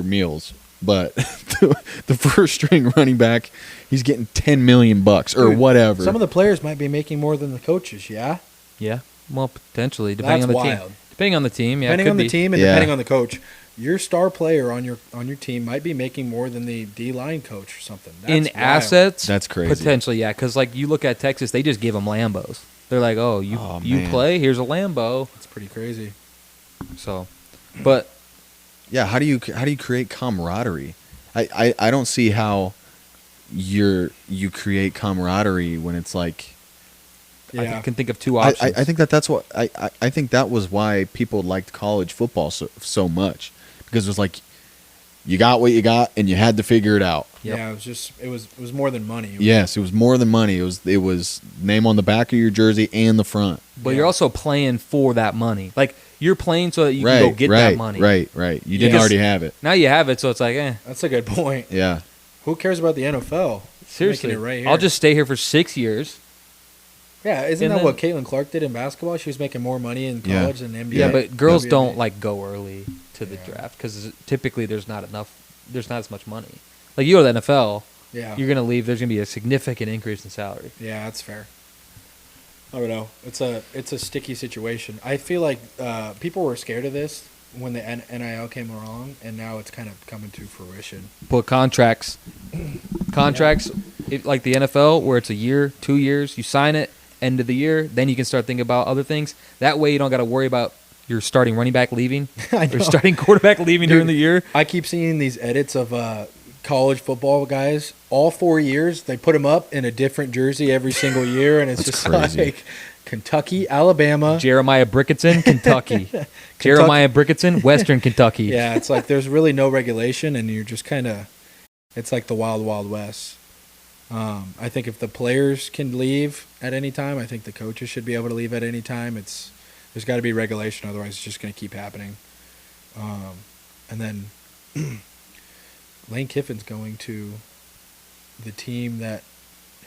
meals, but the first string running back, he's getting $10 million or Dude, whatever. Some of the players might be making more than the coaches. Yeah, Yeah, well, potentially depending That's on the wild. team. Depending on the team, yeah, it depending could on the be. team and Yeah. depending on the coach. Your star player on your team might be making more than the D line coach or something. That's In wild. assets, That's crazy. potentially, yeah. Because like you look at Texas, they just give them Lambos. They're like, oh, you man. play, here's a Lambo. It's pretty crazy. So, but Yeah, how do you create camaraderie? I don't see how you create camaraderie when it's like Yeah, I can think of two options. I think that's what I think that was why people liked college football so much, because it was like you got what you got and you had to figure it out. Yep. yeah. It was more than money. Yes, it was more than money. It was name on the back of your jersey and the front. But Yeah. you're also playing for that money. Like you're playing so that you can go get that money. Right. You didn't Because already have it. Now you have it, so it's like, That's a good point. Yeah. Who cares about the NFL? seriously, Making it right here. I'll just stay here for 6 years. Yeah, isn't And that then- what Caitlin Clark did in basketball? She was making more money in Yeah. college than NBA. Yeah, but girls WNBA. don't like go early to the Yeah. draft because typically there's not as much money. Like you go to the NFL, Yeah, you're gonna leave. There's gonna be a significant increase in salary. yeah, that's fair. I don't know. It's a sticky situation. I feel like people were scared of this when the NIL came along, and now it's kind of coming to fruition. But contracts, like the NFL, where it's a year, 2 years, you sign it, end of the year, then you can start thinking about other things. That way, you don't got to worry about your starting running back leaving I or know. starting quarterback leaving during the year. I keep seeing these edits of college football guys. All 4 years, they put them up in a different jersey every single year, and it's That's just crazy. like Kentucky, Alabama. Jeremiah Bricketson, Kentucky. Jeremiah Bricketson, Western Kentucky. Yeah, it's like there's really no regulation, and you're just kind of, it's like the wild, wild west. I think if the players can leave at any time, I think the coaches should be able to leave at any time. There's got to be regulation, otherwise it's just going to keep happening. And then Lane Kiffin's going to the team that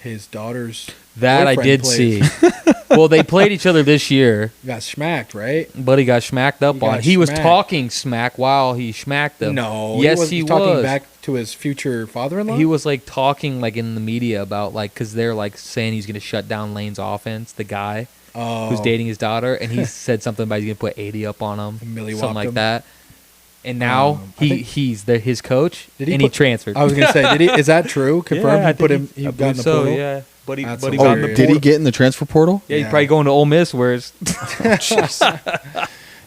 his daughter's That I boyfriend did plays. see. Well, they played each other this year, Got smacked, right? but he got smacked up He on. got He was smacked. talking smack while he smacked them. No, Yes, he he was talking was. back to his future father-in-law. He was like talking like in the media about like because they're like saying he's going to shut down Lane's offense. The guy who's dating his daughter, and he said something about he's going to put 80 up on him, Millie something whopped like him. that. And now I think- he's his coach, Did he and he put- transferred. I was gonna say, is that true? Confirmed. Yeah, I he put think him. He I got in believe the so. portal. Yeah, but he That's got in the Oh, hilarious. did he portal. get in the transfer portal? Yeah, he's Yeah. probably going to Ole Miss, whereas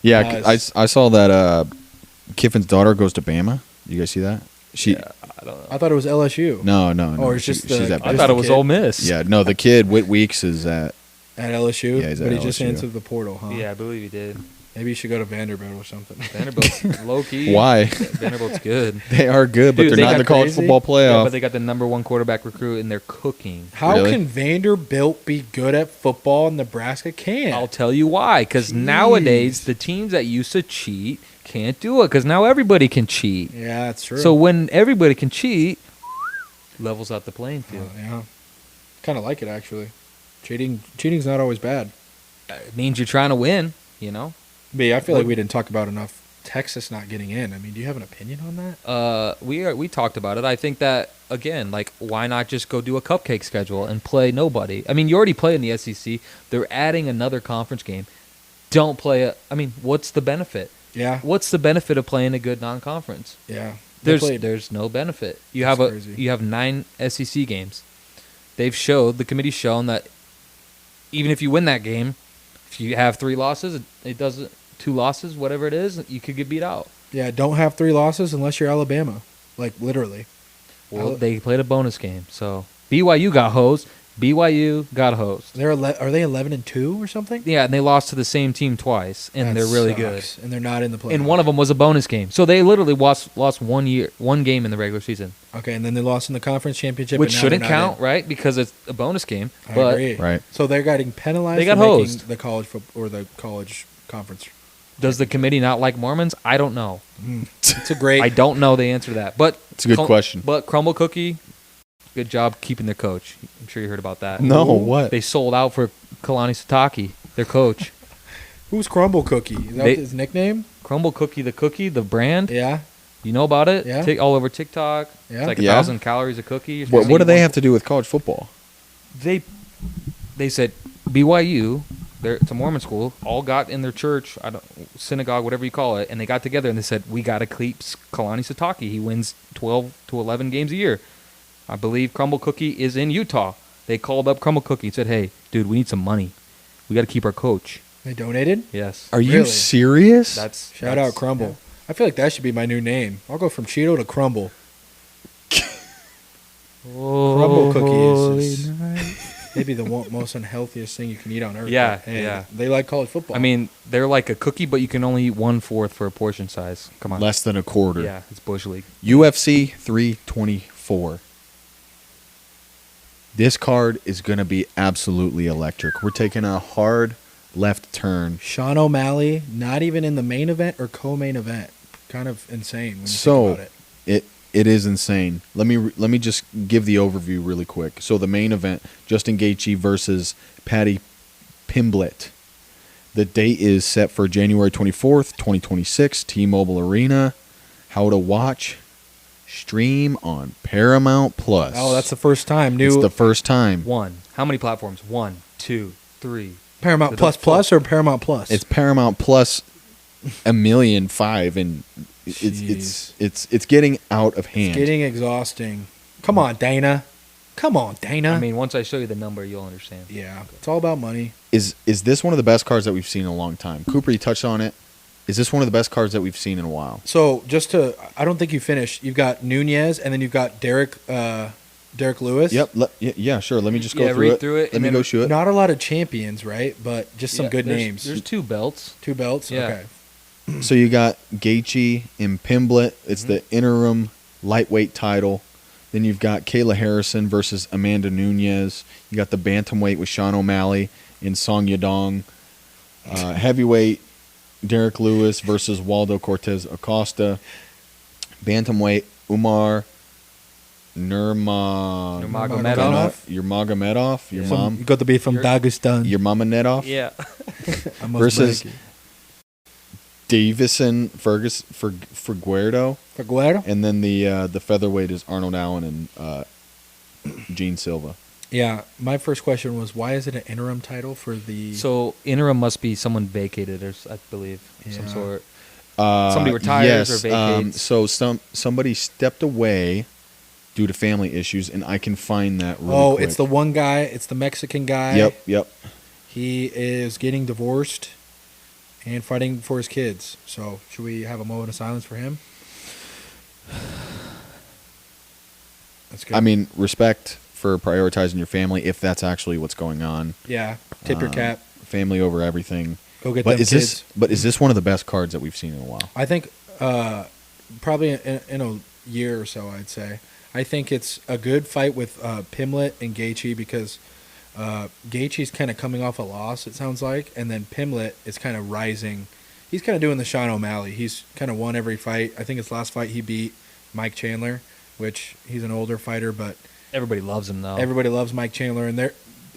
Yeah, Nice. I saw that Kiffin's daughter goes to Bama. You guys see that? She I don't know. I thought it was LSU. no. Or it's just she's the- at I Bama. thought it the was kid. Ole Miss. Yeah, no, the kid Whit Weeks is at. At LSU, Yeah, he's at but he just LSU. entered the portal, huh? Yeah, I believe he did. Maybe you should go to Vanderbilt or something. Vanderbilt's low key. Why? Vanderbilt's good. They are good, but Dude, they're they not in the got college crazy. football Yeah, playoff. but they got the #1 quarterback recruit, and they're cooking. How Really? can Vanderbilt be good at football and Nebraska can't? I'll tell you why. Because Jeez. nowadays the teams that used to cheat can't do it. Because now everybody can cheat. Yeah, that's true. So when everybody can cheat, levels out the playing field. Yeah, kind of like it actually. Cheating's not always bad. It means you're trying to win. You know. But yeah, I feel like we didn't talk about enough Texas not getting in. I mean, do you have an opinion on that? We talked about it. I think that again, like, why not just go do a cupcake schedule and play nobody? I mean, you already play in the SEC. They're adding another conference game. Don't play it. I mean, what's the benefit? Yeah, What's the benefit of playing a good non-conference? yeah. They played- There's no benefit. That's crazy. You have 9 SEC games. The committee's shown that even if you win that game, if you have 3 losses, it doesn't 2 losses, whatever it is, you could get beat out. Yeah, don't have 3 losses unless you're Alabama. Like literally. Well, they played a bonus game, so BYU got hosed. BYU got hosed. Are they 11-2 or something? Yeah, and they lost to the same team twice, and That they're really sucks. And they're not in the good. playoffs. And one of them was a bonus game, so they literally lost one game in the regular season, Okay, and then they lost in the conference championship, which and now shouldn't they're not count, right? Because it's a bonus game. in. I But agree. Right. So they're getting penalized. They got for making hosed. the college or the college conference. does the committee not like Mormons? I don't know. It's a great. I don't know the answer to that. But It's a good question. But Crumble Cookie, good job keeping their coach. I'm sure you heard about that. No, what? They sold out for Kalani Satake, their coach. Who's Crumble Cookie? Is that They- his nickname? Crumble Cookie, the brand. Yeah. You know about it? Yeah. All over TikTok. Yeah. It's like Yeah. 1,000 calories a cookie. What do they have to do with college football? They said BYU, it's a Mormon school, all got in their church, synagogue, whatever you call it, and they got together and they said, we got to keep Kalani Satake. He wins 12 to 11 games a year. I believe Crumble Cookie is in Utah. They called up Crumble Cookie and said, hey, dude, we need some money. We got to keep our coach. They donated. Yes. Are you Really? serious? Shout out Crumble. I feel like that should be my new name. I'll go from Cheeto to Crumble. Crumble cookie is maybe the most unhealthiest thing you can eat on earth. Yeah, But, hey, yeah. They like college football. I mean, they're like a cookie, but you can only eat 1/4 for a portion size. Come on. Less than a quarter. Yeah, it's Bush League. UFC 324. This card is going to be absolutely electric. We're taking a hard left turn. Shawn O'Malley, not even in the main event or co-main event. Kind of insane when you So think about it. it is insane. Let me just give the overview really quick. So the main event, Justin Gaethje versus Paddy Pimblett. The date is set for January 24th, 2026, T-Mobile Arena. How to watch? Stream on Paramount Plus. Oh, that's the first time. It's the first time. One. How many platforms? 1, 2, 3. Paramount The Plus default. Plus or Paramount Plus? It's Paramount Plus 1,000,005, and it's getting out of hand. It's getting exhausting. Come on, Dana. Come on, Dana. I mean, once I show you the number, you'll understand. yeah, it's all about money. Is this one of the best cards that we've seen in a long time? Cooper, you touched on it. Is this one of the best cards that we've seen in a while? So I don't think you finished. You've got Nunez, and then you've got Derek Lewis. Yep. Yeah, sure. Let me just go Yeah, through read it. through it, Let and me then- go shoot it. Not a lot of champions, right? But just some Yeah, good there's- names. There's 2 belts. 2 belts. Yeah. Okay. So you got Gaethje and Pimblett. It's the interim lightweight title. Then you've got Kayla Harrison versus Amanda Nunez. You got the bantamweight with Shawn O'Malley and Song Yadong. Heavyweight Derek Lewis versus Waldo Cortez Acosta. Bantamweight Umar Nurmagomedov. Nurmagomedov. Your You mom. got to be from You're- Dagestan. Your mama Nedov. Yeah. I must versus- break it. Davison Figueredo. Figueroa? And then the featherweight is Arnold Allen and Gene Silva. Yeah. My first question was, why is it an interim title for the? So interim must be someone vacated, or I believe some Yeah. sort. Somebody retires or vacates. So somebody stepped away due to family issues, and I can find that. Really Oh, quick. it's the one guy. It's the Mexican guy. Yep. He is getting divorced and fighting for his kids. So should we have a moment of silence for him? That's good. I mean, respect for prioritizing your family if that's actually what's going on. yeah. Tip your cap. Family over everything. Go get But them is kids. is this one of the best cards that we've seen in a while? I think probably in a year or so, I'd say. I think it's a good fight with Pimlet and Gaethje because Gaethje's kind of coming off a loss, it sounds like, and then Pimlet is kind of rising. He's kind of doing the Shawn O'Malley. He's kind of won every fight. I think his last fight he beat Mike Chandler, which he's an older fighter, but Everybody loves him though. everybody loves Mike Chandler, and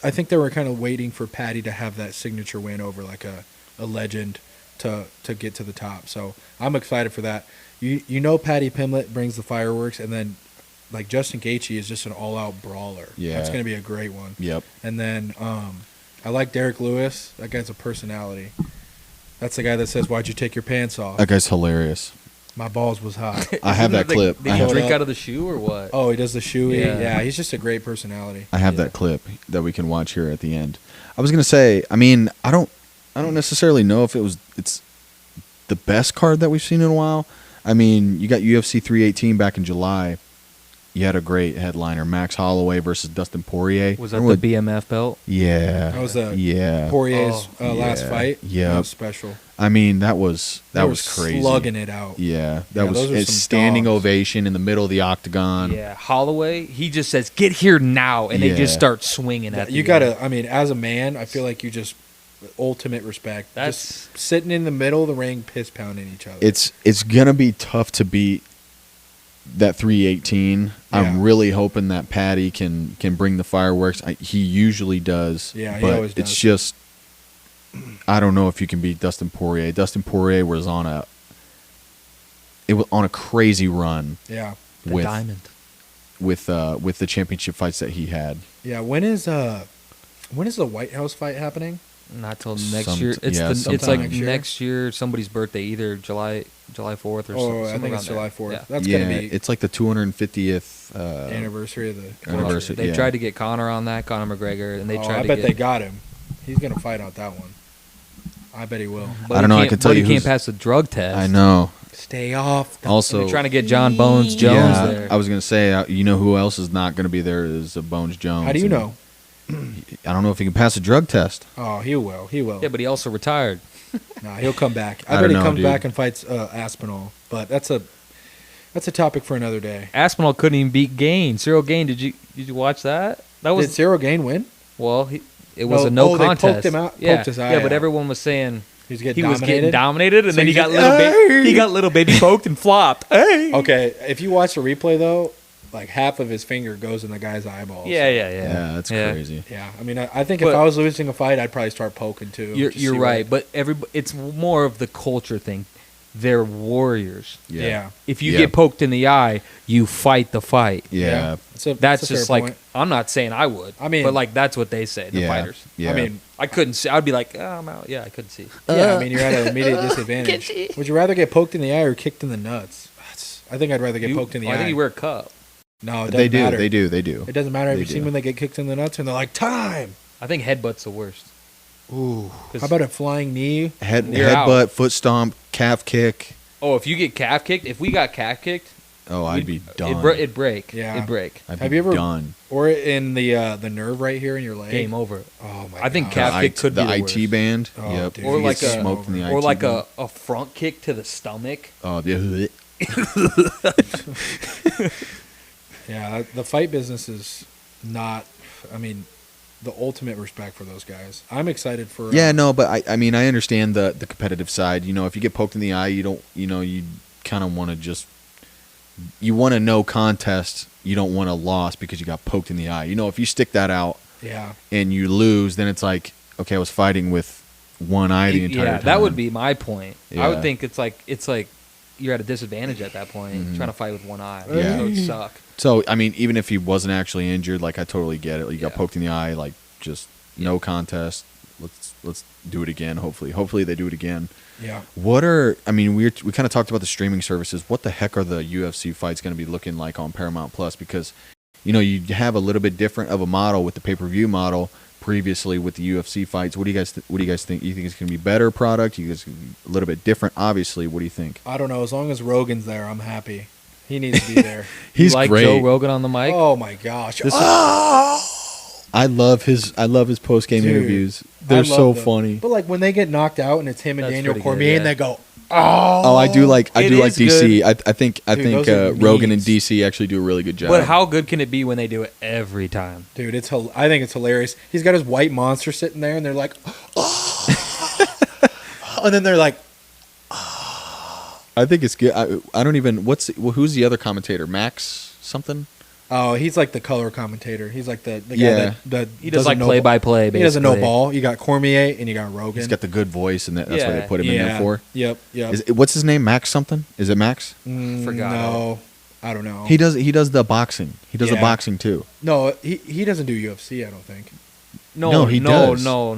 I think they were kind of waiting for Patty to have that signature win over like a legend to get to the top. So I'm excited for that. You know Patty Pimlet brings the fireworks, and then like Justin Gaethje is just an all-out brawler. Yeah. That's going to be a great one. Yep. And then I like Derek Lewis. That guy's a personality. That's the guy that says, "Why'd you take your pants off?" That guy's hilarious. My balls was hot. I have that clip. Did I he have, drink out of the shoe or what? Oh, he does the shoey. Yeah. Yeah, he's just a great personality. I have that clip that we can watch here at the end. I was gonna say, I mean, I don't necessarily know if it's the best card that we've seen in a while. I mean, you got UFC 318 back in July. You had a great headliner, Max Holloway versus Dustin Poirier. Was that the BMF belt? Yeah. That was yeah. Poirier's last Yeah. fight. Yep. That was special. I mean, that was They were crazy. slugging it out. Yeah, Yeah, that those are was a some standing dogs. ovation in the middle of the octagon. Yeah, Holloway. He just says, "Get here now," and they just Yeah. start swinging at You the gotta. end. I mean, as a man, I feel like you just ultimate respect. That's- just sitting in the middle of the ring, piss pounding each other. It's gonna be tough to beat that 318. Yeah. I'm really hoping that Patty can bring the fireworks. He usually does. Yeah, he but always does. it's just I don't know if you can beat Dustin Poirier. Dustin Poirier was on a crazy run yeah, The with diamond. with the championship fights that he had. yeah. When is the White House fight happening? Not till next Some- year. It's yeah, it's sometime like next year. next year somebody's birthday, either July 4th or Oh, I something. think it's around July there. 4th. Yeah. That's yeah, gonna be it's like the 250th anniversary of the Anniversary. They yeah. tried to get Conor on that, Conor McGregor, and they Oh, tried I to bet get. they got him. He's gonna fight out that one. I bet he will. But I he don't know, I can't- can tell but you he can't who's- pass the drug test. I know. Stay off. Also, They're trying to get John Bones Jones yeah, there. I was gonna say, you know who else is not gonna be there is Bones Jones. How do you know? I don't know if he can pass a drug test. Oh, he will. He will. Yeah, but he also retired. Nah, he'll come back. I I bet don't he know, comes dude. back and fights Aspinall. But that's a topic for another day. Aspinall couldn't even beat Gain. Cyril Gain. Did you watch that? That Did was Cyril Gain win? well. It was a No, no oh, they poked contest. him out- Yeah, poked his eye yeah, but out. everyone was saying He was he was getting dominated, and So then he he's got just, he got little baby poked and flopped. Hey. Okay, if you watch the replay though, like half of his finger goes in the guy's eyeballs. Yeah. Yeah, that's crazy. Yeah, I mean, I think if But- I was losing a fight, I'd probably start poking too. You're to see what- right, but it's more of the culture thing. They're warriors. Yeah. If you Yeah. get poked in the eye, you fight the fight. Yeah. That's a just fair like point. I'm not saying I would. I mean- but like that's what they say. The Yeah. fighters. Yeah. I mean, I couldn't see. I'd be like, oh, I'm out. Yeah, I couldn't see. yeah, I mean, you're at an immediate disadvantage. Would you rather get poked in the eye or kicked in the nuts? I think I'd rather get poked in the eye. I think you wear a cup. No, it doesn't They do. matter. They do. They do. It doesn't matter. Have They you seen do. when they get kicked in the nuts and they're like, time? I think headbutt's the worst. Ooh. 'Cause- How about a flying knee? You're out. Headbutt, foot stomp, calf kick. Oh, if you get calf kicked, if we got calf kicked, Oh, I'd be done. it'd break. Yeah. It'd break. I'd Have be you ever- done? Or in the nerve right here in your leg? Game over. Oh, my I think God. calf kick could the be the IT worst. band. Oh, Yep. dude. Or You like get a smoked in the IT or like band. a front kick to the stomach. Oh, yeah. Yeah, the fight business is not, I mean, the ultimate respect for those guys. I'm excited for. Yeah, no, but I mean, I understand the competitive side. You know, if you get poked in the eye, you don't, you kind of want to just, you want a no contest. You don't want a loss because you got poked in the eye. You know, if you stick that out Yeah. and you lose, then it's like, okay, I was fighting with one eye the entire time. That would be my point. I Yeah. would think it's like you're at a disadvantage at that point, trying to fight with one eye. Yeah. That would suck. So, I mean, even if he wasn't actually injured, like, I totally get it. Like, you got Yeah. poked in the eye, like, just no contest. Let's do it again. Hopefully they do it again. Yeah. What are, I mean, we kind of talked about the streaming services. What the heck are the UFC fights going to be looking like on Paramount Plus? Because, you have a little bit different of a model with the pay-per-view model previously with the UFC fights. What do you guys think? You think it's going to be better product? You guys a little bit different, obviously. What do you think? I don't know. As long as Rogan's there, I'm happy. He needs to be there. He's you like great. Joe Rogan on the mic? Oh, my gosh. This Oh! I love his post game Dude, interviews. I They're love so them. funny. But like when they get knocked out and it's him and That's Daniel pretty Cormier good, yeah. and they go, Oh, I do like It is DC. good. I think those are Rogan and memes. DC actually do a really good job. But how good can it be when they do it every time? dude, I think it's hilarious. He's got his white monster sitting there and they're like, and then they're like, I think it's good. I don't even. Who's the other commentator? Max something. oh, he's like the color commentator. He's like the guy Yeah. that He does doesn't like know play by play. He doesn't know ball. You got Cormier and you got Rogan. He's got the good voice, and that's what Yeah. they put him in there for. Yep. What's his name? Max something? Is it Max? Forgot. No, I don't know. He does the boxing. He does the Yeah. boxing too. No, he doesn't do UFC. I don't think. No, he does. No.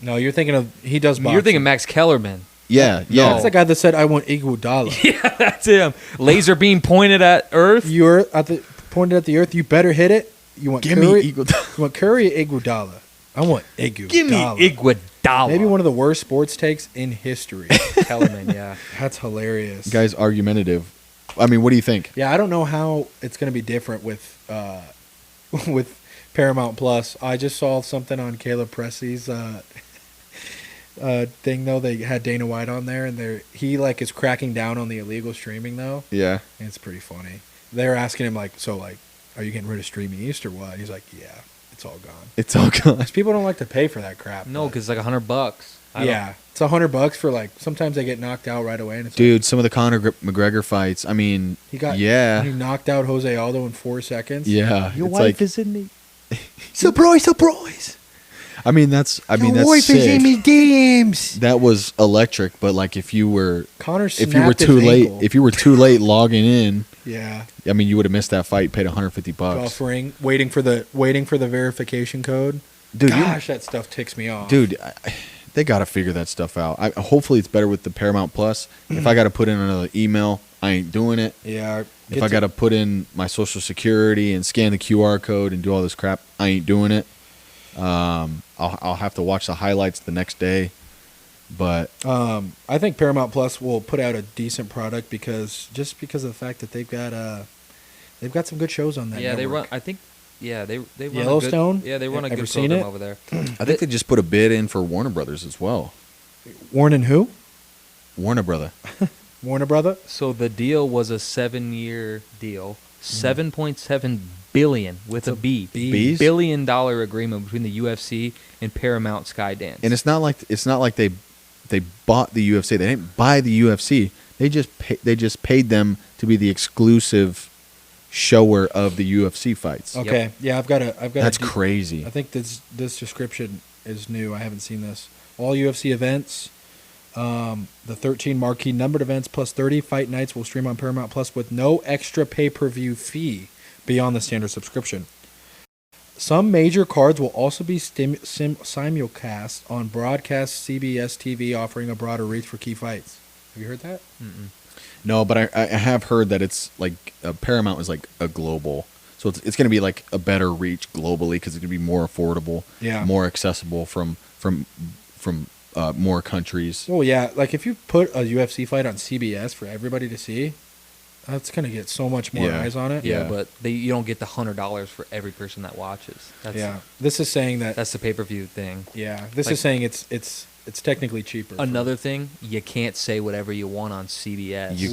No, you're thinking of he does. Boxing. You're thinking Max Kellerman. Yeah, yeah. That's the guy that said I want Iguodala. Yeah, that's him. Laser beam pointed at Earth. You're pointed at the earth. You better hit it. You want Give Curry? me Eagle. You want Curry or Iguodala? I want Iguodala. Give me Iguodala. Maybe one of the worst sports takes in history. Kellerman. Yeah. That's hilarious. Guy's argumentative. I mean, what do you think? Yeah, I don't know how it's going to be different with with Paramount Plus. I just saw something on Caleb Presley's thing though. They had Dana White on there, and he like is cracking down on the illegal streaming though. Yeah. And it's pretty funny. They're asking him like, so like, are you getting rid of Streaming East or what? He's like, yeah, it's all gone. It's all gone. 'Cause people don't like to pay for that crap. No, but- because it's like $100. yeah, it's $100 for like. Sometimes they get knocked out right away, and it's Dude, some of the Conor McGregor fights. I mean, He got he yeah, knocked out Jose Aldo in 4 seconds. yeah. Your it's wife like, is in the. Surprise! I mean, that's wife sick. is in me DMs. That was electric. But like, if you were Connor if you were snapped his too late, ankle. if you were too late logging in, Yeah, I mean, you would have missed that fight. Paid $150. buffering, waiting for the verification code. Dude, Gosh, that stuff ticks me off. dude, they got to figure that stuff out. Hopefully, it's better with the Paramount Plus. If I got to put in another email, I ain't doing it. Yeah. If I got to put in my social security and scan the QR code and do all this crap, I ain't doing it. I'll have to watch the highlights the next day. But I think Paramount Plus will put out a decent product because of the fact that they've got some good shows on that. Yeah, they network. run. I think. Yeah, they run Yellowstone? A good, yeah, they run a Ever good seen program it? over there. I think they just put a bid in for Warner Brothers as well. Warren who? Warner Brother. Warner Brother. So the deal was a 7-year deal, $7.7 billion with a B, B's? $1 billion agreement between the UFC and Paramount Skydance. And it's not like they bought the UFC. They didn't buy the UFC. They just paid them to be the exclusive shower of the UFC fights. Okay. Yeah, I've got That's crazy. I think this description is new. I haven't seen this. All UFC events, the 13 marquee numbered events plus 30 fight nights will stream on Paramount Plus with no extra pay-per-view fee beyond the standard subscription. Some major cards will also be simulcast on broadcast CBS TV, offering a broader reach for key fights. Have you heard that? No, but I have heard that it's like Paramount is like a global, so it's going to be like a better reach globally because it's going to be more affordable, Yeah. more accessible from more countries. Well, yeah. Like if you put a UFC fight on CBS for everybody to see, that's gonna get so much more Yeah. eyes on it. yeah, Yeah. but you don't get the $100 for every person that watches. That's, Yeah. This is saying that. that's the pay-per-view thing. Yeah. This like- is saying it's technically cheaper. Another thing, you can't say whatever you want on CBS. You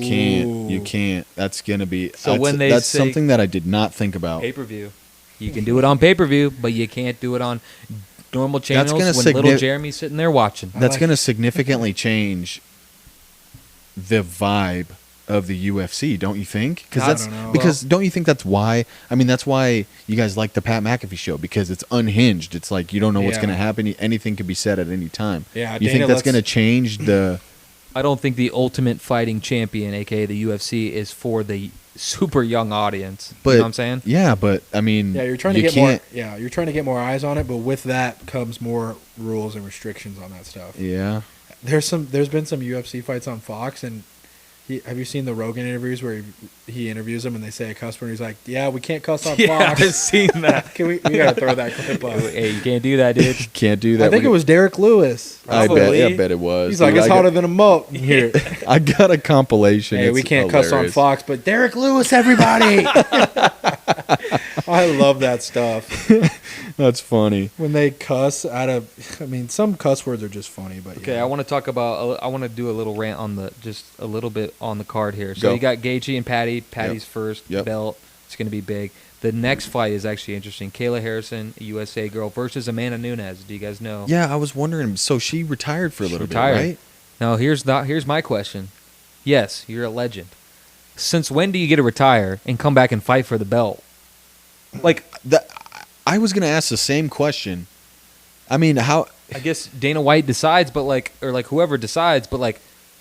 Ooh. can't. That's going to be. So that's, when they that's say- something that I did not think about. Pay-per-view. You can do it on pay-per-view, but you can't do it on normal channels gonna when little signi- Jeremy's sitting there watching. I That's like going to it. significantly change the vibe of the UFC, don't you think? I don't know. Because don't you think that's why? I mean, that's why you guys like the Pat McAfee show because it's unhinged. It's like you don't know what's Yeah. going to happen. Anything could be said at any time. Yeah, You Dana think that's lets- going to change the? I don't think the Ultimate Fighting Champion, aka the UFC, is for the super young audience. But you know what I'm saying? Yeah, but I mean, Yeah, you're trying to you get more. can't- Yeah, you're trying to get more eyes on it, but with that comes more rules and restrictions on that stuff. Yeah, There's been some UFC fights on Fox, and Have you seen the Rogan interviews where he interviews him and they say a cuss word and he's like, "Yeah, we can't cuss on Yeah, Fox." I've seen that. We gotta throw that clip up. Hey, you can't do that, dude. Can't do that. I think it was Derek Lewis. I Probably. bet it was. He's like, Dude, it's hotter than a moat in here. I got a compilation. Hey, we It's can't cuss on hilarious. Fox, but Derek Lewis, everybody. I love that stuff. That's funny. When they cuss out of, I mean, some cuss words are just funny, but Okay, yeah. I want to talk about. I want to do a little rant on just a little bit on the card here. So Go. you got Gaethje and Patty. Patty's first Yep. belt. It's going to be big. The next fight is actually interesting. Kayla Harrison, a USA girl, versus Amanda Nunes. Do you guys know? Yeah, I was wondering. So she retired for a She little retired. bit, right? Now here's my question. Yes, you're a legend. Since when do you get to retire and come back and fight for the belt? Like, I was gonna ask the same question. I mean, how? I guess Dana White decides, but or whoever decides, but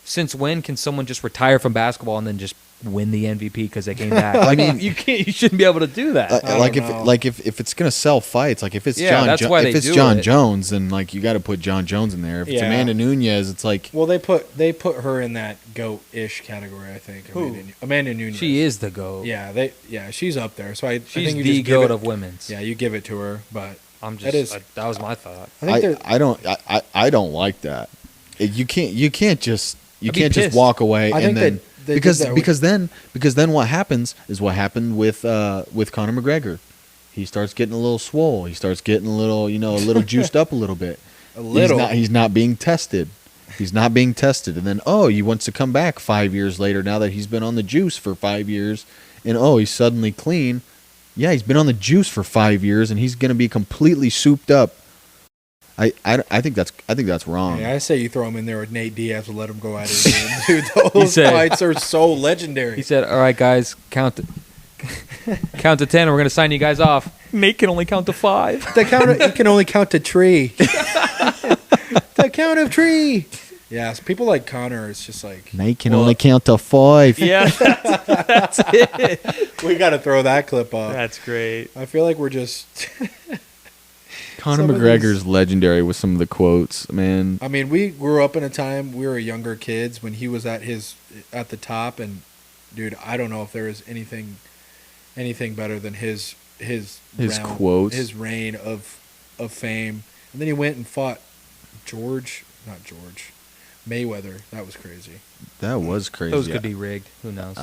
since when can someone just retire from basketball and then just win the MVP because they came back? I mean, you shouldn't be able to do that. I like don't know. if it's gonna sell fights, like if it's Yeah, that's why they do John it. Jones, then you got to put John Jones in there. If it's Yeah. Amanda Nunes, it's like Well, they put her in that goat-ish category, I think. Who? Amanda Nunes. She is the GOAT. Yeah, she's up there. So I She's think you the just give GOAT it, of women's. Yeah, you give it to her, but I'm that just is- that was my thought. I think there- I don't like that. You can't just I'd be pissed. walk away I and think then they because did that because then what happens is what happened with Conor McGregor. He starts getting a little swole. He starts getting a little juiced up a little bit. a little. He's not being tested. He's not being tested. And then, he wants to come back 5 years later now that he's been on the juice for 5 years. And, he's suddenly clean. Yeah, he's been on the juice for 5 years, and he's going to be completely souped up. I think that's wrong. Yeah, I say you throw him in there with Nate Diaz and let him go at it again. Dude, those said- fights are so legendary. He said, "All right, guys, count to 10. We're gonna sign you guys off." Nate can only count to 5. You can only count to tree. The count of tree. Yeah, so people like Connor, it's just like Nate can only count to 5. Yeah, that's it. we got to throw that clip up. That's great. I feel like we're just. Conor some of McGregor's legendary with some of the quotes, man. I mean, we grew up in a time we were younger kids when he was at the top, and dude, I don't know if there is anything better than his realm, quotes. his reign of fame. And then he went and fought Mayweather. That was crazy. That was crazy. Those could be rigged. Who knows?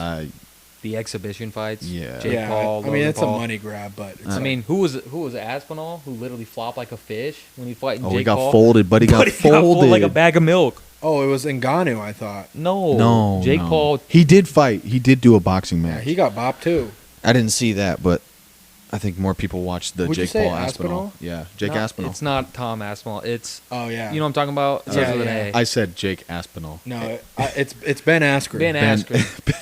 The exhibition fights. Yeah. Jake yeah, Paul. I mean Logan it's Paul. a money grab, but it's I mean, who was Aspinall who literally flopped like a fish when he fought Jake he got Paul? folded, but he got folded like a bag of milk. it was Ngannou, I thought. No, Jake no. Paul. He did fight. He did do a boxing Yeah, match. he got bopped too. I didn't see that, but I think more people watched the Would you Jake say Paul Aspinall? Yeah, Jake No, Aspinall. It's not Tom Aspinall. It's Oh yeah. you know what I'm talking about. It starts Yeah, with an yeah. A. I said Jake Aspinall. No, it's Ben Askren. Ben Askren,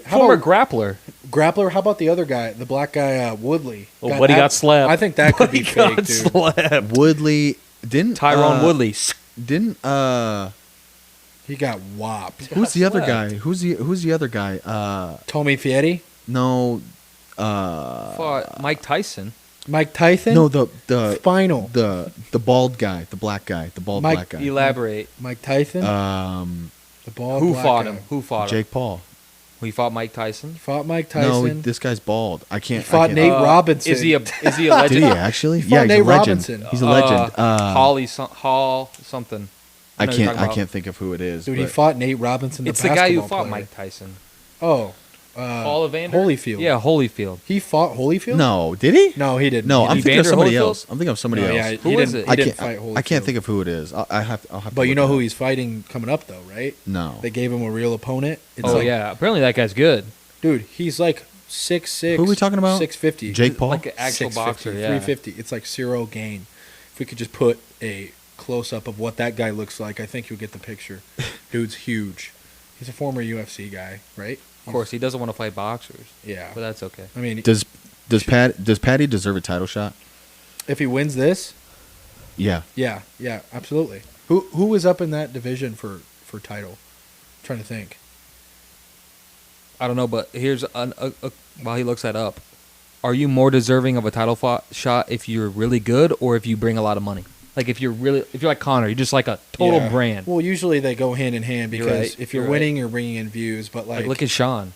How former about grappler. grappler? How about the other guy, the black guy, Woodley? Oh, Buddy got slapped. I think that could be Buddy fake, got dude. slapped. Woodley didn't Tyrone Woodley. didn't He got whopped. who's the other slapped. guy? Who's the other guy? Tommy Fietti, No, Fought Mike Tyson. Mike Tyson. no the Final. the bald guy, the black guy, the bald Mike- black guy. Elaborate. Mike Tyson. the bald. Who black fought guy. him? Who fought him? Jake Paul. He fought Mike Tyson. Fought Mike No, Tyson. this guy's bald. I can't. He fought I can't, Nate Robinson. Is he a Did legend? he actually? He Yeah, fought he's Nate a legend. Robinson. He's a legend. Hall something. I know who you're can't. talking I about. can't think of who it is. Dude, he but- fought Nate Robinson. It's the guy who basketball fought player. Mike Tyson. Oh, Paul Evander. Holyfield. Yeah, Holyfield. He fought Holyfield. No, did he? No, he didn't. No, He I'm didn't. thinking of Evander somebody Holyfield? else. I'm thinking of somebody No, else. yeah, Who he was didn't. it? He I didn't can't. fight Holyfield. I can't think of who it is. I'll have to But you look know it who up. he's fighting coming up though, right? No. They gave him a real opponent. It's Oh like, yeah, apparently that guy's good. dude, he's like 6'6". Who are we talking about? 650. Jake Paul. Like an actual 650, boxer. Yeah. 350. It's like Cyril Gain. If we could just put a close up of what that guy looks like, I think you'll get the picture. Dude's huge. He's a former UFC guy, right? Of course, he doesn't want to fight boxers, Yeah. but that's okay. I mean, Does Patty deserve a title shot? if he wins this, Yeah. yeah, absolutely. Who is up in that division for title? I'm trying to think. I don't know, but here's while he looks that up. Are you more deserving of a title shot if you're really good or if you bring a lot of money? Like if you're like Connor, you're just like a total Yeah. brand. Well, usually they go hand in hand You're because right. if you're You're winning, you're bringing in views. But Like look at Shawn.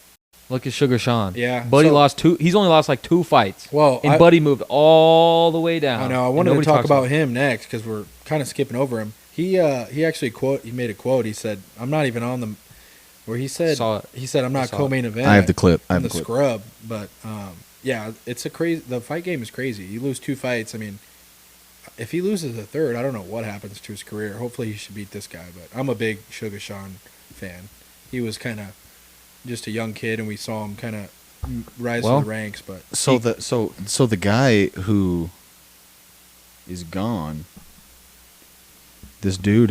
Look at Sugar Shawn. Yeah, Buddy so- lost 2. He's only lost like 2 fights. Well, and Buddy moved all the way down. I know. I and wanted to nobody talk talks about him next because we're kind of skipping over him. He actually he made a quote. He said, "I'm not even on the," where he said, Saw it. he said, "I'm not saw co-main event." I have the clip. in the scrub, but yeah, it's a crazy. The fight game is crazy. You lose 2 fights. I mean, if he loses a third, I don't know what happens to his career. Hopefully, he should beat this guy. But I'm a big Sugar Sean fan. He was kind of just a young kid, and we saw him kind of rise to the ranks. But So the guy who is gone, this dude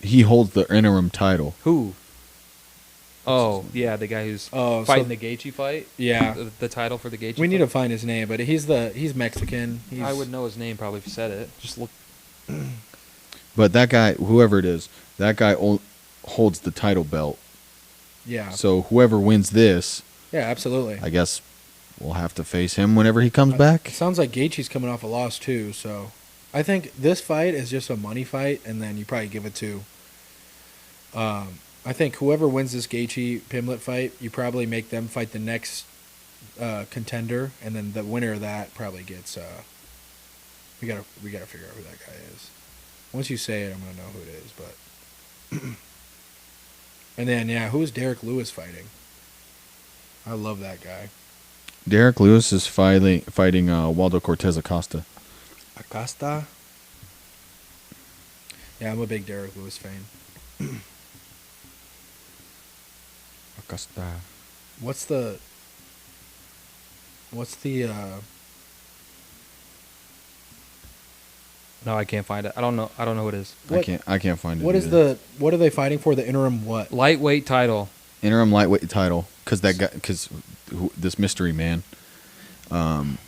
he holds the interim title. Who? Oh, yeah, the guy who's Oh, fighting so- the Gaethje fight. yeah, The title for the Gaethje. we need fight? to find his name. But he's Mexican. I would know his name probably if you said it. Just look. But that guy, whoever it is, that guy holds the title belt. Yeah, So whoever wins this, yeah, absolutely. I guess we'll have to face him whenever he comes It back. sounds like Gaethje's coming off a loss too, so I think this fight is just a money fight, and then you probably give it to. I think whoever wins this Gaethje Pimlet fight, you probably make them fight the next contender, and then the winner of that probably gets. We gotta figure out who that guy is. Once you say it, I'm gonna know who it is, but. And then who is Derek Lewis fighting? I love that guy. Derek Lewis is fighting Waldo Cortez Acosta. Acosta. Yeah, I'm a big Derek Lewis fan. Acosta. What's the No, I can't find it. I don't know who it is. What- I can't find it. what is either. what are they fighting for? The interim what? Lightweight title. interim lightweight title? Because this mystery man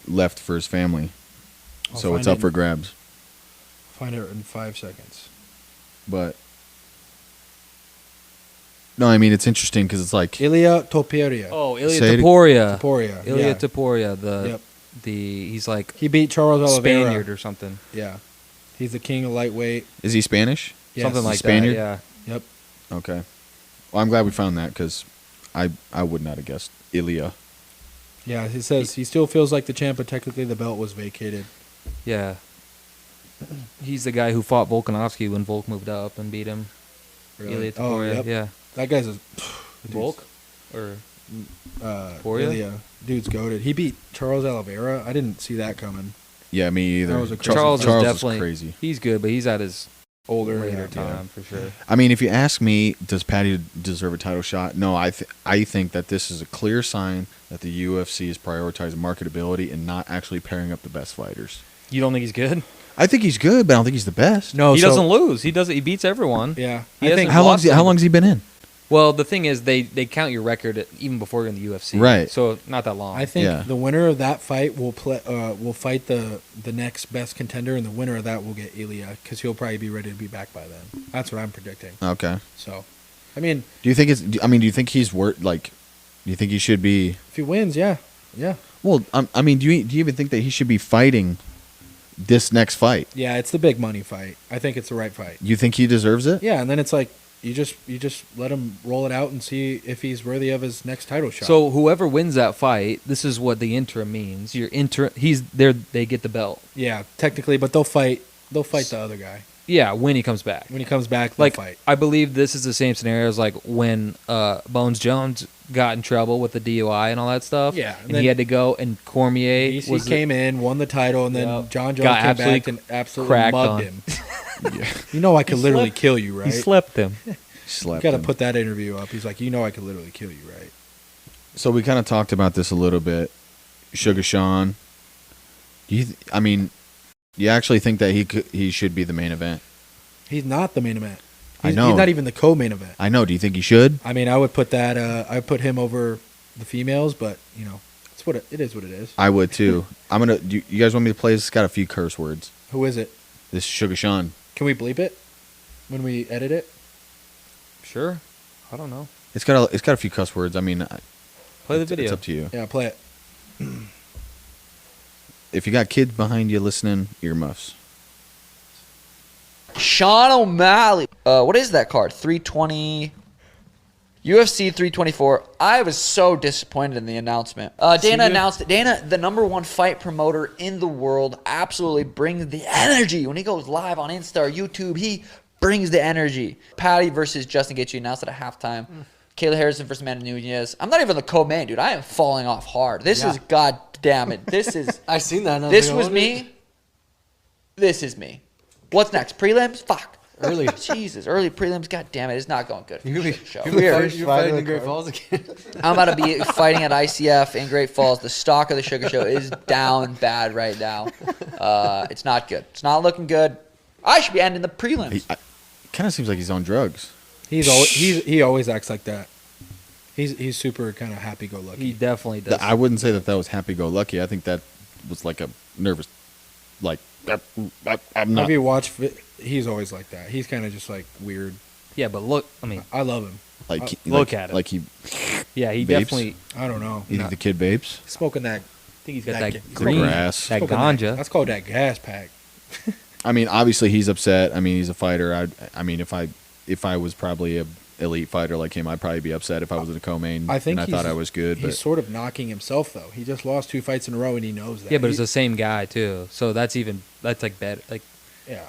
left for his family, I'll so find it's up it. for grabs. Find it in 5 seconds. But no, I mean it's interesting because it's like Ilia Topuria. Oh, Ilya Say it- Taporia. Topuria. Ilya yeah. Taporia. Yep. He's like He beat Charles Oliveira. Spaniard or something. Yeah. He's the king of lightweight. is he Spanish? Yes. Something like Spaniard? that. Yeah. Yep. Okay. Well, I'm glad we found that because I would not have guessed Ilya. Yeah, he says he still feels like the champ, but technically the belt was vacated. Yeah. He's the guy who fought Volkanovski when Volk moved up and beat him. Ilya Oh, Taporia. yep. Yeah. That guy's a Volk? Or Taporia? Ilya. Dude's goated. He beat Charles Oliveira. I didn't see that coming. Yeah, me either. That was a Charles is Charles definitely crazy. He's good, but he's at his Older, later yeah. time for sure. I mean, if you ask me, does Patty deserve a title shot? No, I think that this is a clear sign that the UFC is prioritizing marketability and not actually pairing up the best fighters. You don't think he's good? I think he's good, but I don't think he's the best. No, he so- doesn't lose. He beats everyone. Yeah. He I hasn't think How lost long's he been in? Well, the thing is, they count your record even before you're in the UFC. Right. So not that long. I think Yeah. the winner of that fight will fight the next best contender, and the winner of that will get Ilya because he'll probably be ready to be back by then. That's what I'm predicting. Okay. So, I mean, Do you think do you think he's worth do you think he should be? if he wins, yeah. Well, I mean, do you even think that he should be fighting this next fight? Yeah, it's the big money fight. I think it's the right fight. You think he deserves it? Yeah, and then it's like you just let him roll it out and see if he's worthy of his next title shot. So whoever wins that fight, this is what the interim means. He's there. They get the belt. yeah, technically, but they'll fight the other guy Yeah, when he comes back. when he comes back. They'll Like fight. I believe this is the same scenario as like when Bones Jones got in trouble with the DUI and all that stuff. Yeah, and then he had to go. And Cormier DC came in, won the title, and then Yep. John Jones Got came absolutely back and absolutely cracked mugged on. him. You know I could literally slept- kill you, right? He slept him. Slept Got to him. put that interview up. He's like, you know I could literally kill you, right? So we kind of talked about this a little bit. Sugar Sean. Do you actually think that he should be the main event? He's not the main event. I He's, know. He's not even the co-main event. I know. Do you think he should? I mean, I would put that. I would put him over the females, but you know, it's what it is. What it is. I would too. You guys want me to play this? It's got a few curse words. Who is it? This is Sugar Sean. Can we bleep it when we edit it? Sure. I don't know. It's got a few cuss words. I mean, Play the video. It's up to you. Yeah, play it. If you got kids behind you listening, earmuffs. Shawn O'Malley. What is that card? 320. UFC 324. I was so disappointed in the announcement. Dana announced it. Dana, the #1 fight promoter in the world, absolutely brings the energy. When he goes live on Insta or YouTube, he brings the energy. Patty versus Justin Gaethje announced it at halftime. Kayla Harrison versus Amanda Nunes. I'm not even the co-main, dude. I am falling off hard. This is, god damn it. This is. I seen that. This was me. This is me. What's next? Prelims? Fuck. Early. Jesus, early prelims. God damn it, it's not going good. You're Weird. fighting in Great Falls again. I'm about to be fighting at ICF in Great Falls. The stock of the Sugar Show is down bad right now. It's not good. It's not looking good. I should be ending the prelims. Kind of seems like he's on drugs. He always acts like that. He's super kind of happy-go-lucky. He definitely does. I wouldn't say that was happy-go-lucky. I think that was like a nervous, like I'm not. If you watch, he's always like that. He's kind of just like weird. Yeah, but look, I mean, I love him. Look at him. Like he. Yeah, he vapes? definitely. I don't know. You think the kid vapes? Smoking that? I think he's got that green green, grass. that smoking ganja. That's called that gas pack. I mean, obviously he's upset. I mean, he's a fighter. I mean, if I was probably a elite fighter like him, I'd probably be upset if I was in a co-main. I think and I thought I was good. He's sort of knocking himself though. He just lost 2 fights in a row and he knows that. Yeah, but it's the same guy too. So that's like better. Like, yeah.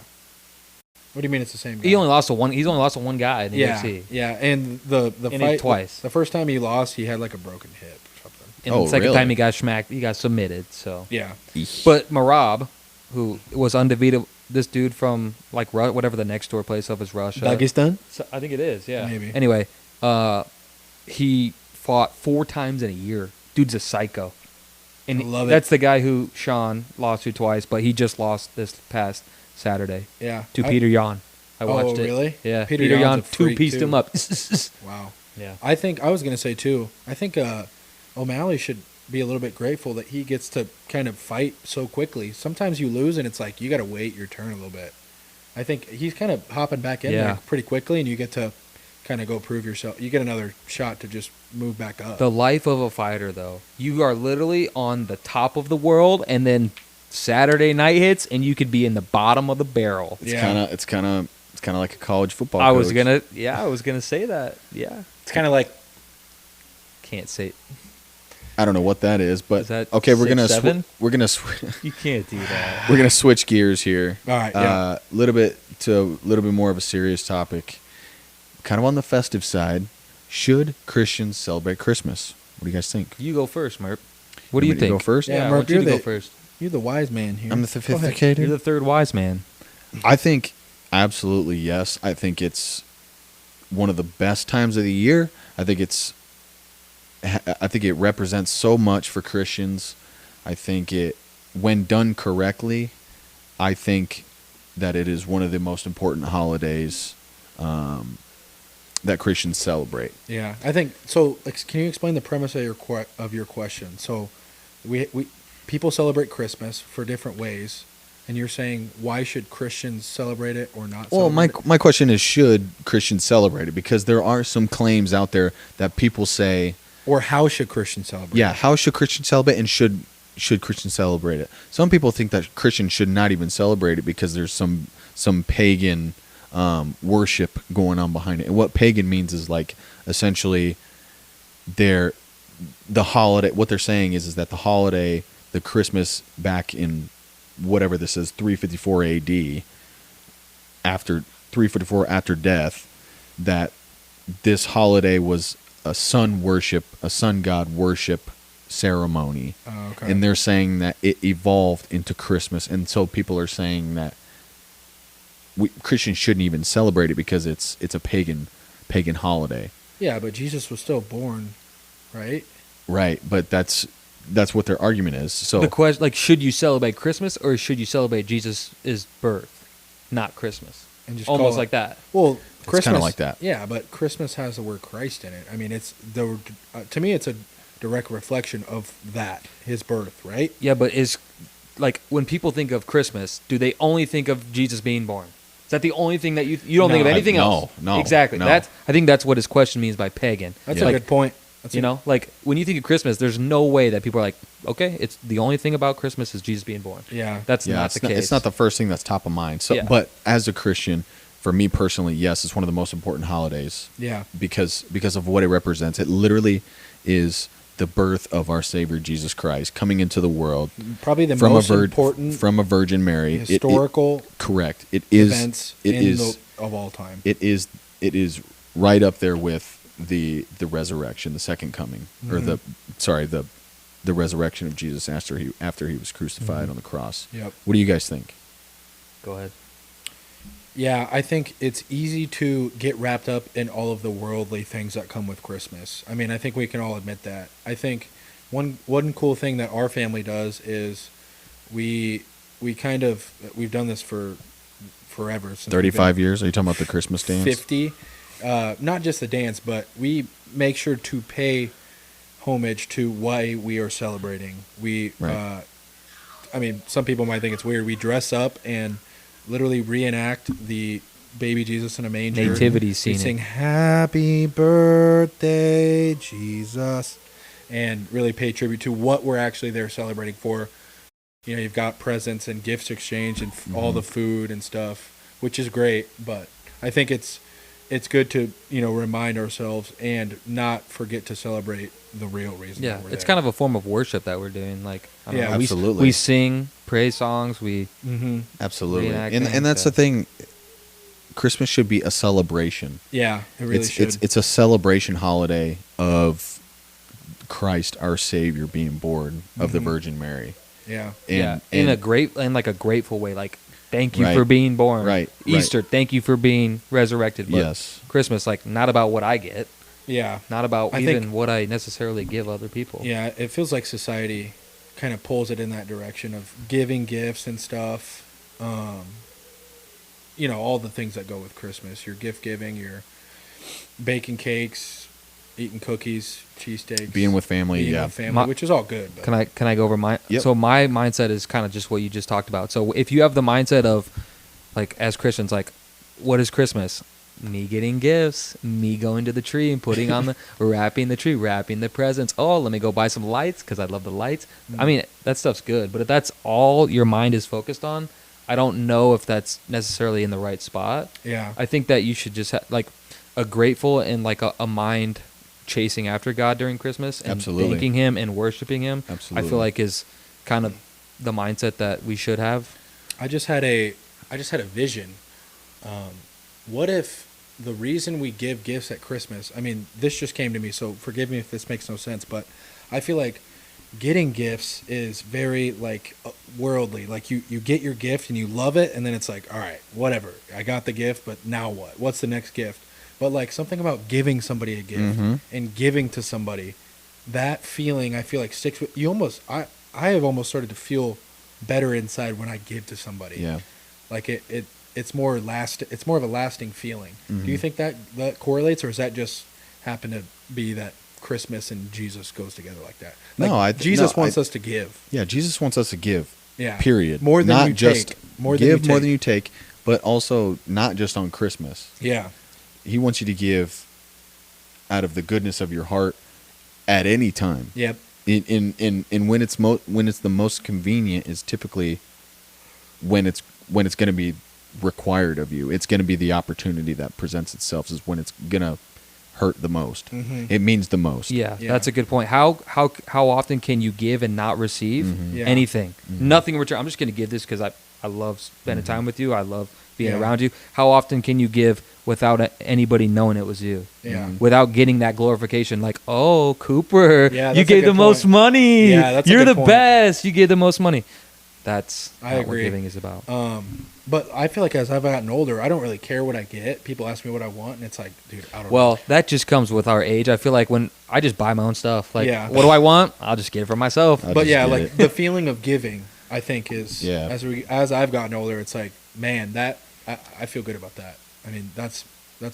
What do you mean it's the same guy? he's only lost to one guy in the UFC. Yeah, and the And fight twice. The first time he lost, he had like a broken hip or something. And the second really? time he got smacked, he got submitted. So Yeah. But Marab, who was undefeated, this dude from like whatever the next door place of is Russia. Dagestan? So, I think it is. Yeah. Maybe. Anyway, he fought 4 times in a year. Dude's a psycho. And I love it. that's the guy who Shawn lost to twice, but he just lost this past Saturday Yeah. to Peter Yan. I watched it. Really? Yeah. Peter Peter Yan's Yan a freak, two-pieced too. him up. Wow. Yeah. I was going to say too. I think O'Malley should be a little bit grateful that he gets to kind of fight so quickly. Sometimes you lose and it's like you got to wait your turn a little bit. I think he's kind of hopping back in there pretty quickly, and you get to kind of go prove yourself. You get another shot to just move back up. The life of a fighter, though. You are literally on the top of the world, and then Saturday night hits, and you could be in the bottom of the barrel. It's kind of like a college football. I was coach. gonna say that. Yeah, it's kind of like can't say. I don't know what that is, but Is that okay, we're 6'7"? gonna You can't do that. we're gonna switch gears here. All right, yeah. A little bit more of a serious topic, kind of on the festive side. Should Christians celebrate Christmas? What do you guys think? You go first, Merp. What do you Want me to think? go first? Yeah, Yeah, I Merp, want you you're to go the- first. you're the wise man here. I'm the Go ahead. sophisticated. You're the third wise man. I think absolutely yes. I think it's one of the best times of the year. I think it represents so much for Christians. I think when done correctly, I think that it is one of the most important holidays that Christians celebrate. Yeah, I think so. Can you explain the premise of your question? So, we people celebrate Christmas for different ways, and you're saying why should Christians celebrate it or not? Well, celebrate it? my question is, should Christians celebrate it? Because there are some claims out there that people say, Or how should Christians celebrate? yeah, how should Christians celebrate, and should Christians celebrate it? Some people think that Christians should not even celebrate it because there's some pagan worship going on behind it. And what pagan means is like essentially the holiday. What they're saying is that the holiday, the Christmas back in whatever this is, 354 AD, after 354 after death, that this holiday was a sun god worship ceremony. Oh, okay. And they're saying that it evolved into Christmas, and so people are saying that Christians shouldn't even celebrate it because it's a pagan holiday. Yeah, but Jesus was still born, right? Right, but that's what their argument is. So The question, like, should you celebrate Christmas or should you celebrate Jesus' birth, not Christmas? And just Almost call it- like that. Well, Christmas kinda like that. Yeah, but Christmas has the word Christ in it. I mean, it's to me, it's a direct reflection of that, his birth, right? Yeah, but like when people think of Christmas, do they only think of Jesus being born? Is that the only thing that you don't think of No, anything no, else? no, Exactly. no. I think that's what his question means by pagan. That's Yeah. a good point. You know, like when you think of Christmas, there's no way that people are like, okay, it's the only thing about Christmas is Jesus being born. Yeah. That's not the case. It's not the first thing that's top of mind. So, Yeah. but as a Christian, for me personally, yes, it's one of the most important holidays. Yeah. Because of what it represents. It literally is the birth of our Savior Jesus Christ coming into the world. Probably the from most a important from a Virgin Mary. historical correct. It is events of all time. It is right up there with the resurrection, the second coming, or the resurrection of Jesus after he was crucified on the cross. Yep. What do you guys think? Go ahead. Yeah, I think it's easy to get wrapped up in all of the worldly things that come with Christmas. I mean, I think we can all admit that. I think one cool thing that our family does is we've done this for forever. Since 35 years? Are you talking about the Christmas dance? 50. Not just the dance, but we make sure to pay homage to why we are celebrating. I mean, some people might think it's weird. We dress up and literally reenact the baby Jesus in a manger. Nativity We scene. sing "Happy Birthday, Jesus," and really pay tribute to what we're actually there celebrating for. You know, you've got presents and gifts exchanged and all the food and stuff, which is great. But I think it's good to, you know, remind ourselves and not forget to celebrate the real reason. Yeah, that we're it's there. kind of a form of worship that we're doing. Like, I don't Yeah, know, absolutely. We sing praise songs. We Absolutely. Reenact And things, that's the thing. Christmas should be a celebration. Yeah, it really should. It's a celebration holiday of Christ, our Savior, being born of the Virgin Mary. Yeah. And, in and a grateful way. Like, thank you Right. for being born. Right, Easter, thank you for being resurrected. But Yes. Christmas, like, not about what I get, Yeah. not about I even think- what I necessarily give other people. Yeah, it feels like society kind of pulls it in that direction of giving gifts and stuff. You know, all the things that go with Christmas. Your gift giving, your baking cakes, eating cookies, cheesesteaks. being with family, being yeah. with family, My- which is all good. But Can I go over mine? Yep. So my mindset is kind of just what you just talked about. So if you have the mindset of, like, as Christians, like, what is Christmas? Me getting gifts, me going to the tree and putting on the wrapping the tree, wrapping the presents. Oh, let me go buy some lights because I love the lights. I mean, that stuff's good, but if that's all your mind is focused on, I don't know if that's necessarily in the right spot. yeah. I think that you should just have like a grateful and like a mind chasing after God during Christmas and Absolutely. thanking Him and worshiping Him. I Absolutely. feel like is kind of the mindset that we should have. I just had a vision. What if the reason we give gifts at Christmas, I mean, this just came to me, so forgive me if this makes no sense, but I feel like getting gifts is very, like, worldly. Like, you get your gift and you love it, and then it's like, all right, whatever. I got the gift, but now what? What's the next gift? But, like, something about giving somebody a gift and giving to somebody, that feeling, I feel like, sticks with you. I have almost started to feel better inside when I give to somebody. Yeah. Like it's more of a lasting feeling. Do you think that correlates, or is that just happen to be that Christmas and Jesus goes together like that? Like, No, Jesus wants us to give. Yeah, Jesus wants us to give. Yeah. Period. More than not you just take. More than give you more take. than you take, but also not just on Christmas. Yeah. He wants you to give out of the goodness of your heart at any time. Yep. In when it's the most convenient is typically when it's going to be required of you. It's going to be the opportunity that presents itself is when it's going to hurt the most. It means the most. Yeah, Yeah. that's a good point. How often can you give and not receive Yeah. anything? Nothing in return. I'm just going to give this because I love spending time with you. I love being Yeah. around you. How often can you give without anybody knowing it was you? Yeah. Without getting that glorification, like, oh, Cooper, Yeah, you that's a gave good the most point. money. Yeah, that's a You're good the point. best. You gave the most money. That's I not agree. what giving is about. But I feel like as I've gotten older, I don't really care what I get. People ask me what I want, and it's like, dude, I don't know. Well, that just comes with our age. I feel like when I just buy my own stuff, like, Yeah. what do I want? I'll just get it for myself. I'll But just yeah, get like it. the feeling of giving, I think is Yeah. as I've gotten older, it's like, man, that I feel good about that. I mean, that's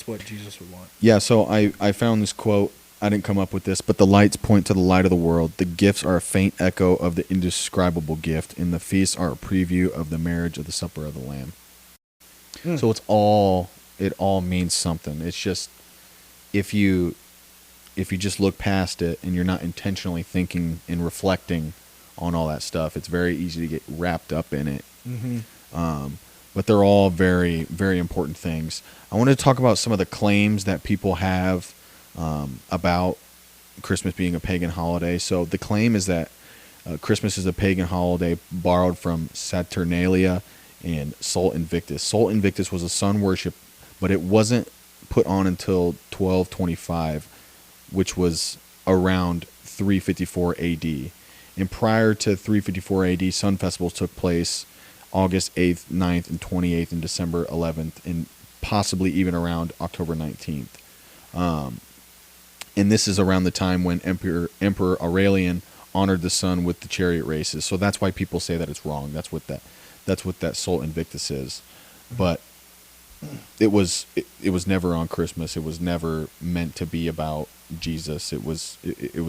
what Jesus would want. Yeah, so I found this quote. I didn't come up with this, but the lights point to the light of the world. The gifts are a faint echo of the indescribable gift, and the feasts are a preview of the marriage of the supper of the Lamb. So it all means something. It's just if you if you just look past it and you're not intentionally thinking and reflecting on all that stuff, it's very easy to get wrapped up in it. But they're all very, very important things. I wanted to talk about some of the claims that people have about Christmas being a pagan holiday. So the claim is that Christmas is a pagan holiday borrowed from Saturnalia and Sol Invictus. Sol Invictus was a sun worship, but it wasn't put on until 1225, which was around 354 AD. And prior to 354 AD, sun festivals took place August 8th, 9th, and 28th, and December 11th, and possibly even around October 19th. And this is around the time when Emperor Aurelian honored the sun with the chariot races. So that's why people say that it's wrong. That's what that Sol Invictus is. But it was never on Christmas. It was never meant to be about Jesus. It was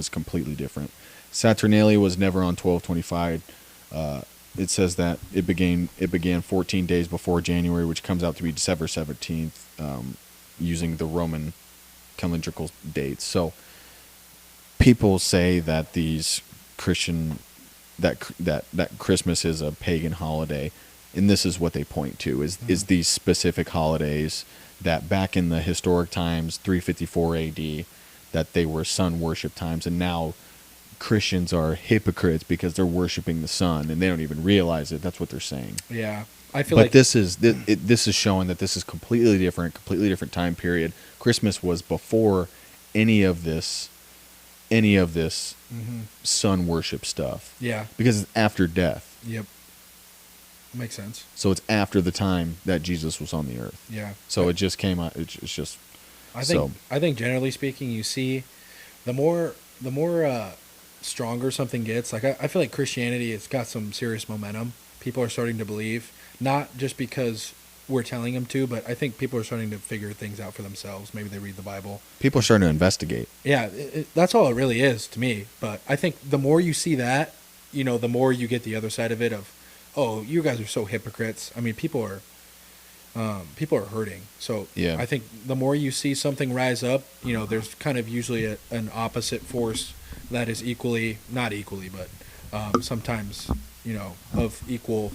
completely different. Saturnalia was never on 1225. It says that it began 14 days before January, which comes out to be December 17th, using the Roman calendrical dates. So people say that these Christian that Christmas is a pagan holiday, and this is what they point to is these specific holidays that back in the historic times, 354 AD, that they were sun worship times, and now Christians are hypocrites because they're worshiping the sun and they don't even realize it. That's what they're saying. Yeah, I feel but like this is showing that this is completely different time period. Christmas was before any of this sun worship stuff. Yeah, because it's after death. Yep, makes sense. So it's after the time that Jesus was on the earth. Yeah. So it just came out. It's just. I think generally speaking, you see, the more stronger something gets, like I feel like Christianity, it's got some serious momentum. People are starting to believe, not just because we're telling them to, but I think people are starting to figure things out for themselves. Maybe they read the Bible. People are starting to investigate. Yeah, that's all it really is to me. But I think the more you see that, the more you get the other side of it of, oh, you guys are so hypocrites. I mean, people are hurting. So yeah. I think the more you see something rise up, there's kind of usually an opposite force that is not equally, but sometimes, of equal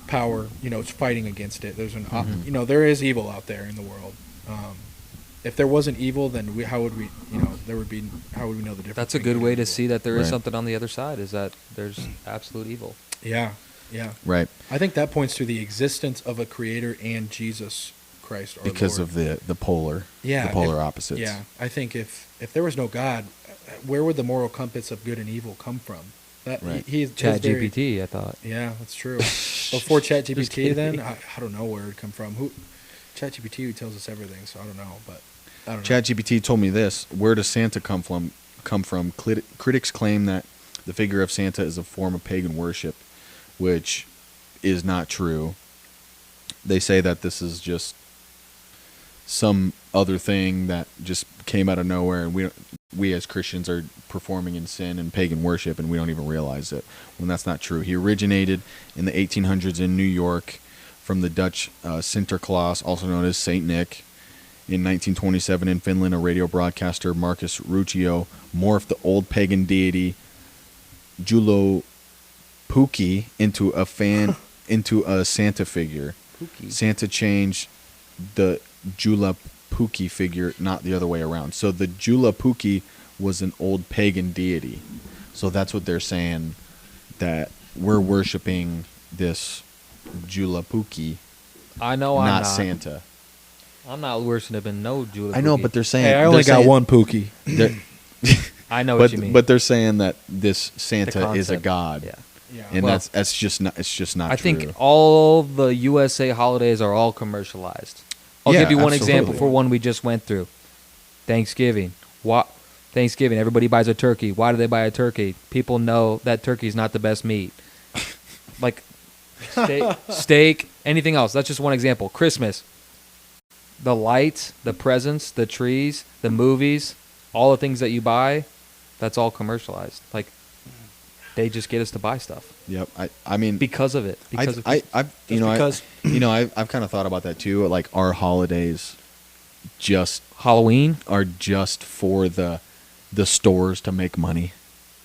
power, it's fighting against it. There's there is evil out there in the world. If there wasn't evil, then how would we know the difference? That's a good way to see that there is Right. something on the other side, is that there's absolute evil. Yeah. Yeah. Right. I think that points to the existence of a creator and Jesus Christ, our because Lord. of the polar opposites. Yeah. I think if there was no God, where would the moral compass of good and evil come from? That Right. ChatGPT, I thought. Yeah, that's true. Before ChatGPT, then I don't know where it would come from. ChatGPT tells us everything, so I don't know. But I don't know. ChatGPT told me this: where does Santa come from? Critics claim that the figure of Santa is a form of pagan worship, which is not true. They say that this is just some other thing that just came out of nowhere, and we as Christians are performing in sin and pagan worship, and we don't even realize it, when that's not true. He originated in the 1800s in New York from the Dutch Sinterklaas, also known as Saint Nick. In 1927 in Finland, a radio broadcaster, Marcus Ruccio, morphed the old pagan deity Julo Pookie into a Santa figure. Pookie. Santa changed the Jula Pookie figure, not the other way around. So the Jula Pookie was an old pagan deity. So that's what they're saying, that we're worshiping this Jula Pookie. I know I'm not. Santa. I'm not worshiping no Jula. I know, but they're saying. Hey, I only got one Pookie. I know what you mean. But they're saying that this Santa is a concept. god. Yeah. Yeah. And Well, that's just not. It's just not. I true. think all the USA holidays are all commercialized. I'll Yeah, give you one absolutely. example for one we just went through. Thanksgiving. Thanksgiving, everybody buys a turkey. Why do they buy a turkey? People know that turkey's not the best meat. Like steak, anything else. That's just one example. Christmas. The lights, the presents, the trees, the movies, all the things that you buy, that's all commercialized. Like, they just get us to buy stuff. Yep. I mean, Because of it. Because of I've kind of thought about that too. Like our holidays, just Halloween. are just for the stores to make money?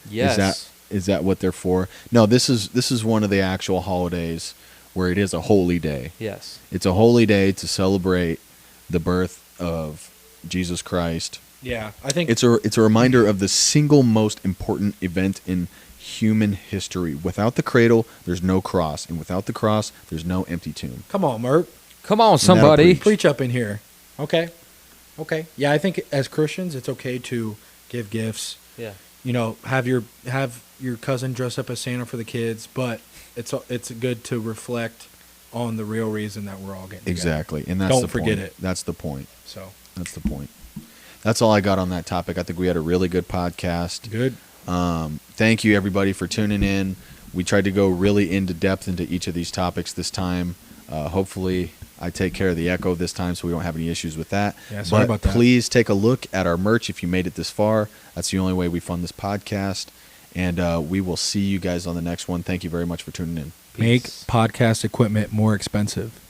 Yes. Is that what they're for? No, this is one of the actual holidays where it is a holy day. Yes. It's a holy day to celebrate the birth of Jesus Christ. Yeah, I think It's a reminder of the single most important event in human history. Without the cradle, there's no cross, and without the cross, there's no empty tomb. Come on, Mert. Come on, somebody. Preach up in here. Okay. Yeah, I think as Christians, it's okay to give gifts. Yeah. You know, have your cousin dress up as Santa for the kids, but it's good to reflect on the real reason that we're all getting together. Exactly, and that's Don't the forget point. it. That's the point. So That's the point. That's all I got on that topic. I think we had a really good podcast. good. Thank you, everybody, for tuning in. We tried to go really into depth into each of these topics this time. Hopefully, I take care of the echo this time so we don't have any issues with that. Yeah, sorry about that. Please take a look at our merch if you made it this far. That's the only way we fund this podcast. And we will see you guys on the next one. Thank you very much for tuning in. Make Peace. podcast equipment more expensive.